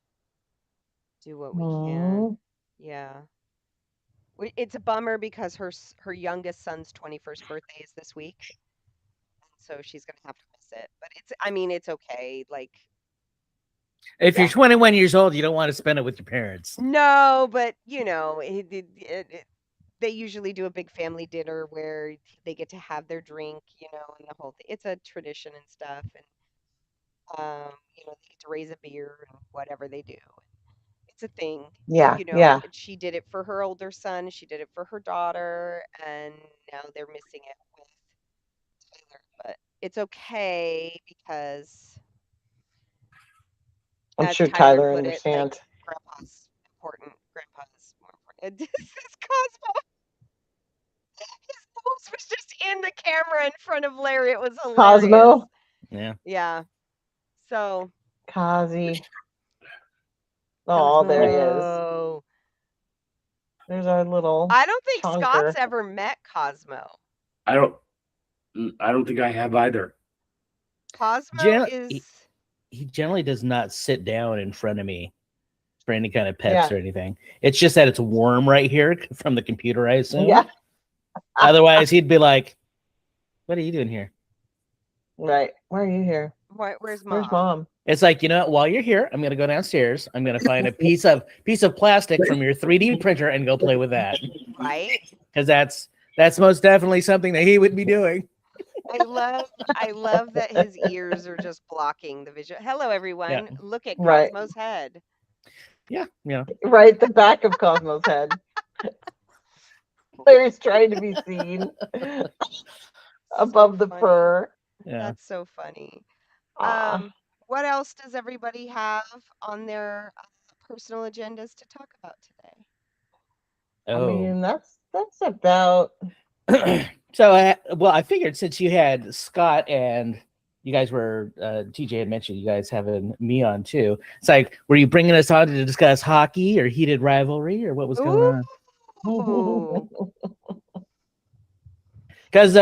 do what we can. Mm. Yeah. It's a bummer because her youngest son's 21st birthday is this week, so she's gonna have to miss it. But it's okay. Like If you're 21 years old, you don't want to spend it with your parents. No, but they usually do a big family dinner where they get to have their drink, and the whole thing. It's a tradition and stuff, and they get to raise a beer and whatever they do. It's a thing. Yeah, yeah. And she did it for her older son, she did it for her daughter, and now they're missing it with Tyler. But it's okay because I'm as sure Tyler Tyler put it, like, understands. grandpa's important. Grandpa's more important. This is Cosmo. His nose was just in the camera in front of Larry. It was hilarious. Cosmo, Yeah. Yeah. So Kazi. Oh, there he is. Cosmo. There's our little. I don't think chonker. Scott's ever met Cosmo. I don't think I have either. Cosmo is. He generally does not sit down in front of me for any kind of pets Yeah. or anything. It's just that it's warm right here from the computer, I assume. Yeah. Otherwise, he'd be like, "What are you doing here?" Right. Why are you here? Where's Mom? Where's Mom? It's like, while you're here, I'm gonna go downstairs. I'm gonna find a piece of plastic from your 3D printer and go play with that. Right? Because that's most definitely something that he would be doing. I love that his ears are just blocking the vision. Hello, everyone. Yeah. Look at Right. Cosmo's head. Yeah, Right, the back of Cosmo's head. Larry's trying to be seen above the funny. fur. yeah. That's so funny. Aw. What else does everybody have on their personal agendas to talk about today? I Oh. mean, that's about. So, I figured since you had Scott and you guys were, TJ had mentioned you guys having me on too. It's like, were you bringing us on to discuss hockey or heated rivalry or what was going on? Ooh. Because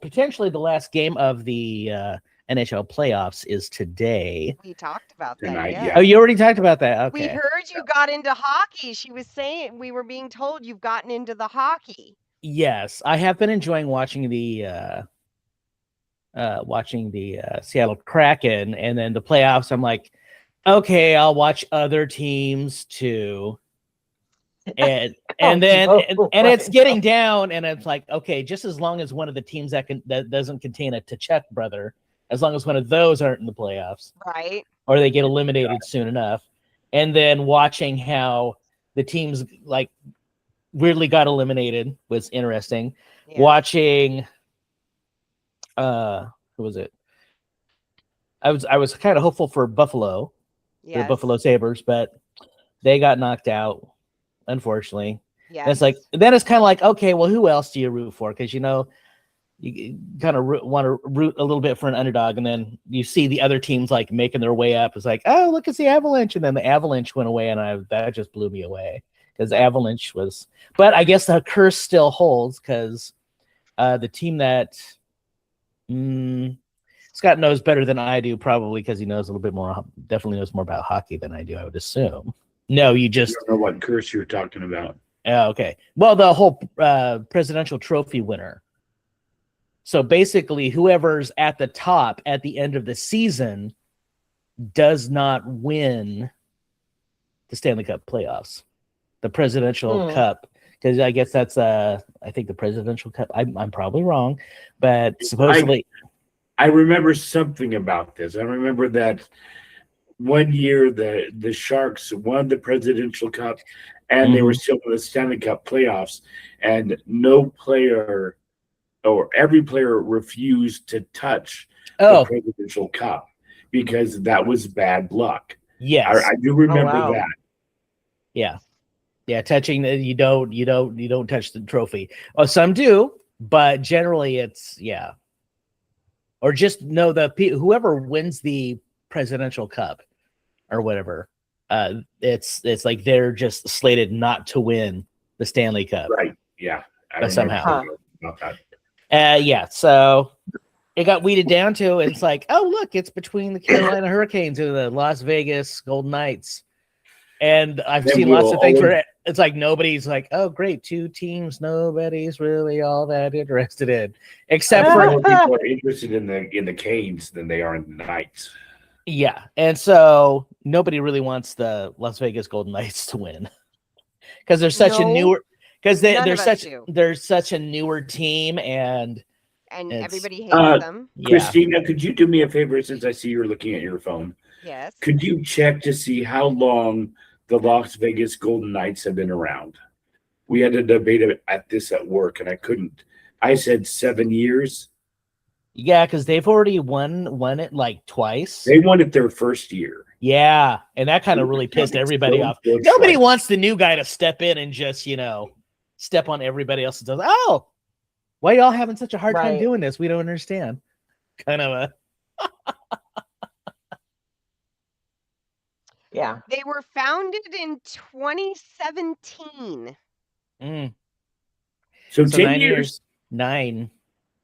potentially the last game of the NHL playoffs is today. We talked about Tonight, that. yeah. Oh, you already talked about that. We Okay. heard you got into hockey. She was saying we were being told you've gotten into the hockey. Yes, I have been enjoying watching the Seattle Kraken, and then the playoffs. I'm like, okay, I'll watch other teams too, and then it's getting down, and it's like, okay, just as long as one of the teams that doesn't contain a Tkachuk brother, as long as one of those aren't in the playoffs, Right. or they get eliminated soon enough, and then watching how the teams like weirdly got eliminated was interesting. Yeah. Watching who was it? I was kind of hopeful for Buffalo, the Yes. Buffalo Sabres, but they got knocked out, unfortunately. Yes. And it's like, then it's kind of like, okay, well, who else do you root for? Because you kind of want to root a little bit for an underdog, and then you see the other teams like making their way up. It's like, oh, look, it's the Avalanche, and then the Avalanche went away, and that just blew me away because Avalanche was. But I guess the curse still holds because the team that Scott knows better than I do, probably because he knows a little bit more, definitely knows more about hockey than I do, I would assume. No, you just I don't know what curse you're talking about. Oh, okay. Well, the whole presidential trophy winner. So basically, whoever's at the top at the end of the season does not win the Stanley Cup playoffs, the presidential cup. Because I guess that's I think the presidential cup. I'm probably wrong, but supposedly I remember something about this. I remember that one year the Sharks won the presidential cup, and they were still in the Stanley Cup playoffs, and no player or every player refused to touch the presidential cup because that was bad luck. Yes, I do remember that. Yeah, touching you don't touch the trophy. Oh, some do, but generally it's or just know that whoever wins the presidential cup or whatever, it's like they're just slated not to win the Stanley Cup. Right. Yeah. Somehow. About that. So it got weeded down to it's like, oh look, it's between the Carolina Hurricanes and the Las Vegas Golden Knights. And I've seen lots of things where it's like nobody's like, oh great, two teams nobody's really all that interested in, except for more people are interested in the Canes than they are in the Knights. Yeah, and so nobody really wants the Las Vegas Golden Knights to win because they're such a No, newer none of us do. they're such a newer team, and And it's everybody hates Uh, them. yeah. Christina, could you do me a favor since I see you're looking at your phone? Yes. Could you check to see how long the Las Vegas Golden Knights have been around? We had a debate at this at work, and I couldn't. I said 7 years. Yeah, because they've already won it like twice. They won it their first year. Yeah, and that kind of really pissed everybody off. Nobody wants the new guy to step in and just, step on everybody else's toes. Oh, why y'all having such a hard time Right. doing this? We don't understand. Kind of a Yeah. They were founded in 2017. So, so 10 9 years. years. 9.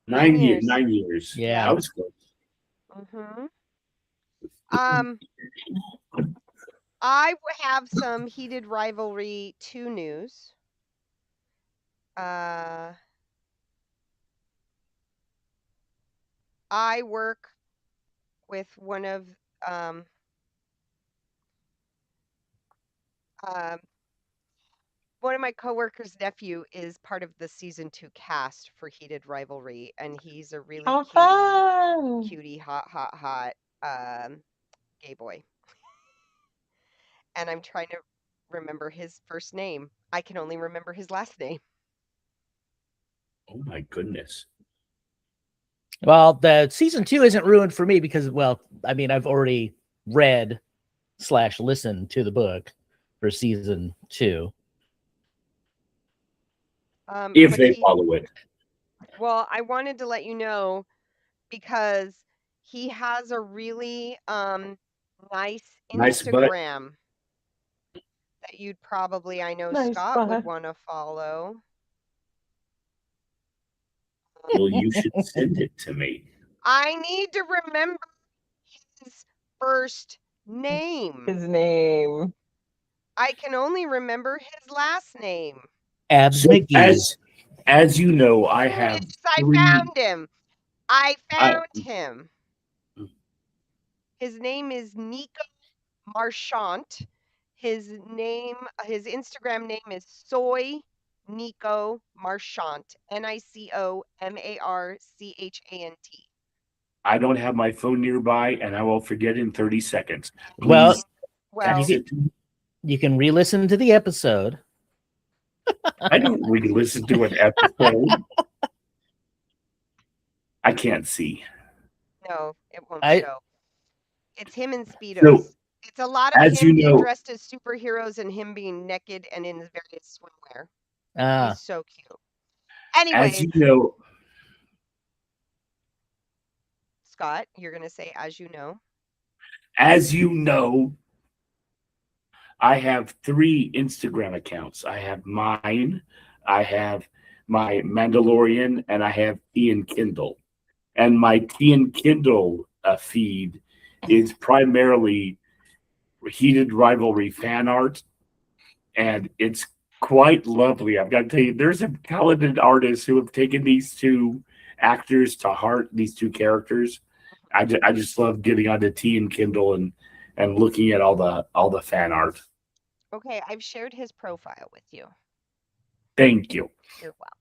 9 years. years. 9 years. Yeah. That was close. I have some Heated Rivalry 2 news. I work with one of my coworkers' nephew is part of the season 2 cast for Heated Rivalry, and he's a really How fun. cutie, hot gay boy. And I'm trying to remember his first name. I can only remember his last name. Oh my goodness. Well, the season 2 isn't ruined for me because, I've already read / listened to the book for season 2. If they follow it. Well, I wanted to let you know because he has a really nice Instagram that you'd probably, I know Nice Scott would butt. want to follow. Well, you should send it to me. I need to remember his first name. His name. I can only remember his last name. Abs So McGee. as you know, I have Yes, I found him. I found him. His name is Nico Marchant. His Instagram name is Soy Nico Marchant. NICOMARCHANT. I don't have my phone nearby, and I will forget in 30 seconds. Well, Please you can re-listen to the episode. I don't re-listen to an episode. I can't see. No, it won't show. It's him in Speedos. So, it's a lot of him being dressed as superheroes and him being naked and in various swimwear. He's so cute. Anyway, as you know, Scott, you're going to say, as you know. As you know, I have 3 Instagram accounts. I have mine, I have my Mandalorian, and I have Ian Kindle. And my Tea and Kindle feed is primarily Heated Rivalry fan art, and it's quite lovely. I've got to tell you, there's some talented artists who have taken these 2 actors to heart, these 2 characters. I just love getting onto Tea and Kindle and looking at all the fan art. Okay, I've shared his profile with you. Thank you. You're welcome.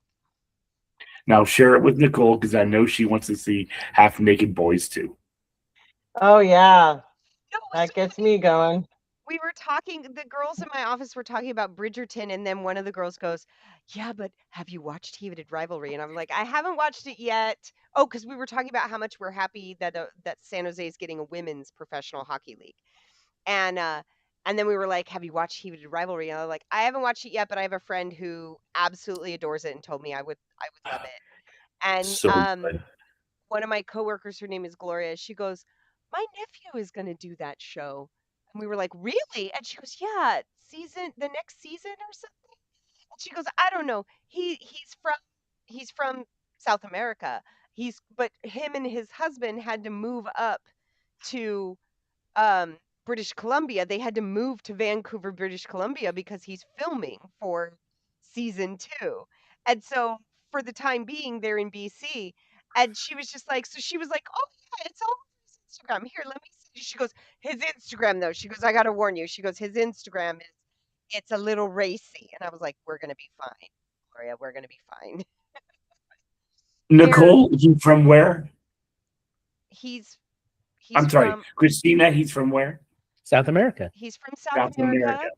Now share it with Nicole because I know she wants to see half-naked boys too. Oh yeah, that gets me going. We were talking, the girls in my office were talking about Bridgerton, and then one of the girls goes, yeah, but have you watched Heated Rivalry? And I'm like, I haven't watched it yet. Oh, because we were talking about how much we're happy that that San Jose is getting a women's professional hockey league. And then we were like, have you watched Heated Rivalry? And I was like, I haven't watched it yet, but I have a friend who absolutely adores it and told me I would love it. And So good. One of my coworkers, her name is Gloria, she goes, my nephew is going to do that show. And we were like, really? And she goes, yeah, the next season or something. And she goes, I don't know. He's from South America. But him and his husband had to move up to British Columbia. They had to move to Vancouver, British Columbia because he's filming for season 2. And so for the time being, they're in BC. And she was just like, oh yeah, it's all over his Instagram. Here, let me She goes, his Instagram though. She goes, I gotta warn you. She goes, his Instagram is it's a little racy. And I was like, we're gonna be fine, Gloria. We're gonna be fine. Nicole, you from where? He's I'm sorry, from Christina. He's from where? South America. he's from South South America. America.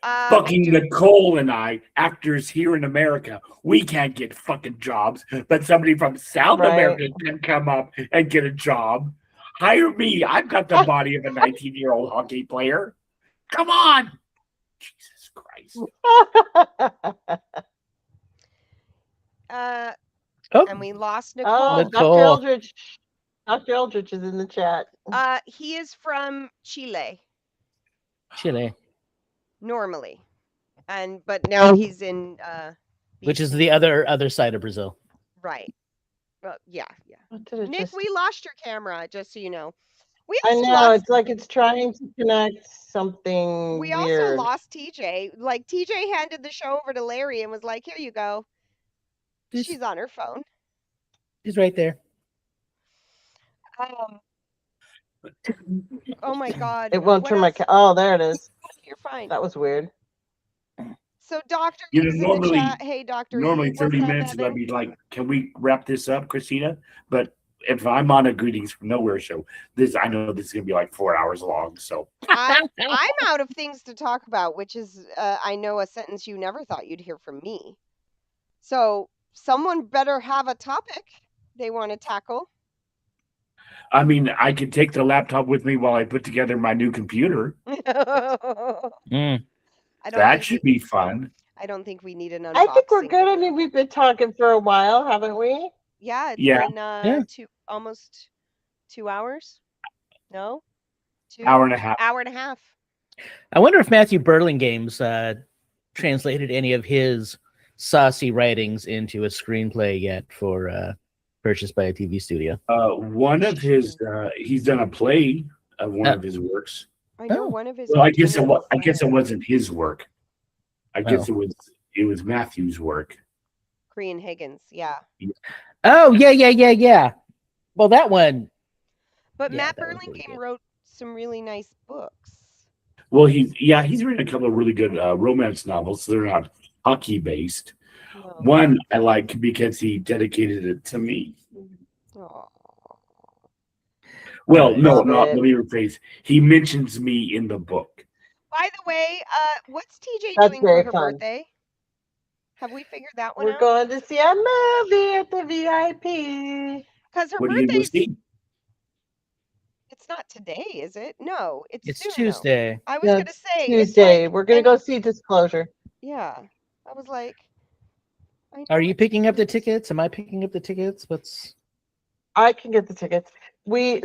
I Fucking don't- Nicole and I, actors here in America, we can't get fucking jobs, but somebody from South Right. America can come up and get a job. Hire me. I've got the body of a 19-year-old hockey player. Come on. Jesus Christ. Oh, and we lost Oh, Nicole. Dr. Nicole. Eldridge. Dr. Eldridge is in the chat. He is from Chile Chile, normally, but now he's in which is BC. the other side of Brazil. right. Well, yeah. What did it Nick, just- we lost your camera, just so you know. We I also know, lost it's like it's trying to connect something we weird. also lost TJ. Like TJ handed the show over to Larry and was like, "Here you go." This- She's on her phone. He's right there. Um, oh my God. It won't what turn my else? oh, there it is. You're fine. That was weird. So Doctor You know, is in the normally- chat. Hey, Doctor. Normally What's 30 up, minutes, Evan? I'd be like, can we wrap this up, Christina? But if I'm on a Greetings from Nowhere show, I know this is going to be like 4 hours long. So I'm out of things to talk about, which is, I know, a sentence you never thought you'd hear from me. So someone better have a topic they want to tackle. I mean, I could take the laptop with me while I put together my new computer. Mm. I don't That think should we, be fun. I don't think we need an unboxing. I think we're good. I video. mean, we've been talking for a while, haven't we? Yeah, it's Yeah. been almost 2 hours. No, Hour and a half. Hour and a half. I wonder if Matthew Burlingame's translated any of his saucy writings into a screenplay yet for purchased by a TV studio. One of his, he's done a play of one of his works. I know Oh. one of his. Well, I guess it opinions was. I guess it there. wasn't his work. I guess Oh. it was Matthew's work. Korean Higgins, yeah. Oh, yeah. Well, that one. But Yeah, Matt that was really Burlingame good. wrote some really nice books. Well, he's written a couple of really good romance novels. They're not hockey based. No. One I like because he dedicated it to me. Aw. Well, no, Love not it. let me rephrase. He mentions me in the book. By the way, what's TJ That's doing for very her fun. birthday? Have we figured that one We're out? going to see a movie at the VIP. Because her What do you go birthday's see? it's not today, is it? No, It's soon, though. Tuesday. I was Yeah, gonna it's say it's Tuesday. like- We're gonna and- go see Disclosure. Yeah, I was like, I Are know you it's picking up the Tuesday. tickets? Am I picking up the tickets? What's I can get the tickets.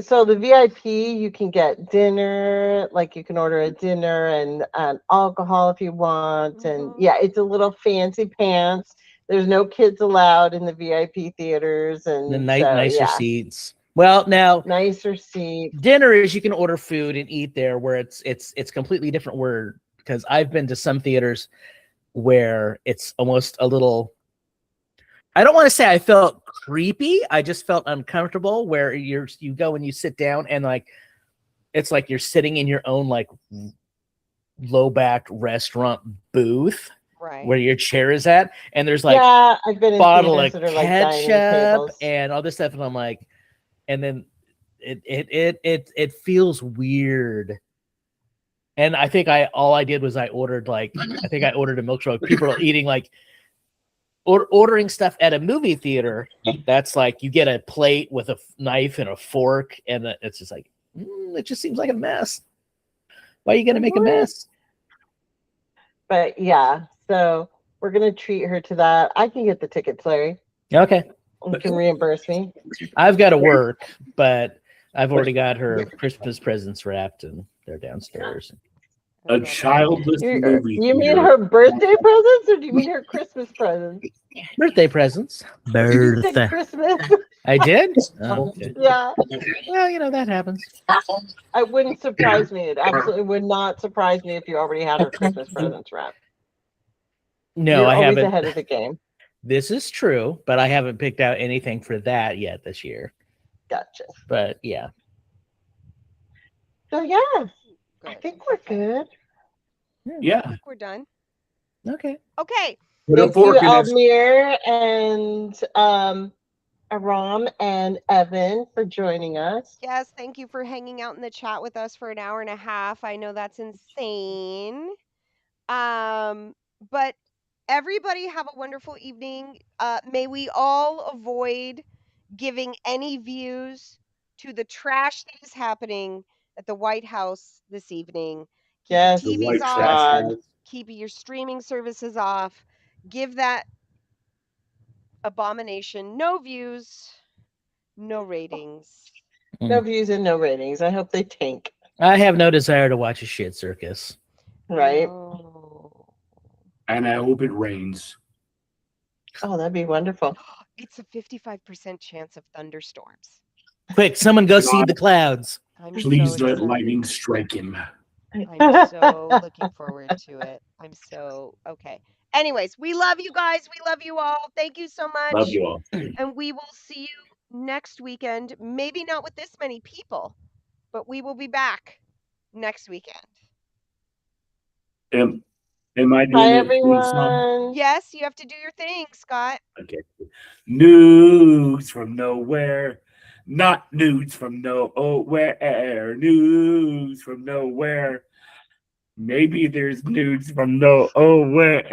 So the VIP, you can get dinner, like you can order a dinner and alcohol if you want. And Mhm. yeah, it's a little fancy pants. There's no kids allowed in the VIP theaters, and the so, nicer yeah, seats? Well, now nicer seats. dinner is you can order food and eat there, where it's completely different. Word, because I've been to some theaters where it's almost a little. I don't want to say I felt creepy. I just felt uncomfortable. Where you go and you sit down and like it's like you're sitting in your own like low back restaurant booth Right. where your chair is at, and there's like Yeah, I've been in bottle of theaters that are like dining ketchup tables. and all this stuff, and I'm like, and then it feels weird. And I think all I did was I ordered like I think I ordered a milk truck. People are eating like ordering stuff at a movie theater. That's like you get a plate with a knife and a fork, and it's just like it just seems like a mess. Why are you gonna make a mess? But yeah, so we're gonna treat her to that. I can get the tickets, Larry. Okay, You can reimburse me. I've got to work, but I've already got her Christmas presents wrapped, and they're downstairs. A childless movie You mean theater. her birthday presents, or do you mean her Christmas presents? Birthday presents. Did you say Christmas? I did. Oh, okay. Yeah, Well, that happens. it wouldn't surprise me. It absolutely would not surprise me if you already had her Christmas presents wrapped. No, You're I always haven't. ahead of the game. This is true, but I haven't picked out anything for that yet this year. Gotcha. But yeah, So yeah, I Good. think we're Okay. good. Yeah. I think we're done. Okay. Okay. Put a Thank you, fork in us. Almir and Aram and Evan for joining us. Yes, thank you for hanging out in the chat with us for an hour and a half. I know that's insane. But everybody have a wonderful evening. May we all avoid giving any views to the trash that is happening at the White House this evening. Keep Yes, The your TVs white off. trash God. house. Keep your streaming services off. Give that abomination no views, no ratings. No views and no ratings. I hope they tank. I have no desire to watch a shit circus. Right? No. And I hope it rains. Oh, that'd be wonderful. It's a 55% chance of thunderstorms. Quick, someone go see God. the clouds. I'm Please so let excited. lightning strike him. I'm so looking forward to it. I'm so okay. Anyways, we love you guys. We love you all. Thank you so much. Love you all. And we will see you next weekend. Maybe not with this many people, but we will be back next weekend. Am I doing Bye, the theme song? everyone. Yes, you have to do your thing, Scott. Okay. News from nowhere. Not news from nowhere. News from nowhere. Maybe there's news from nowhere.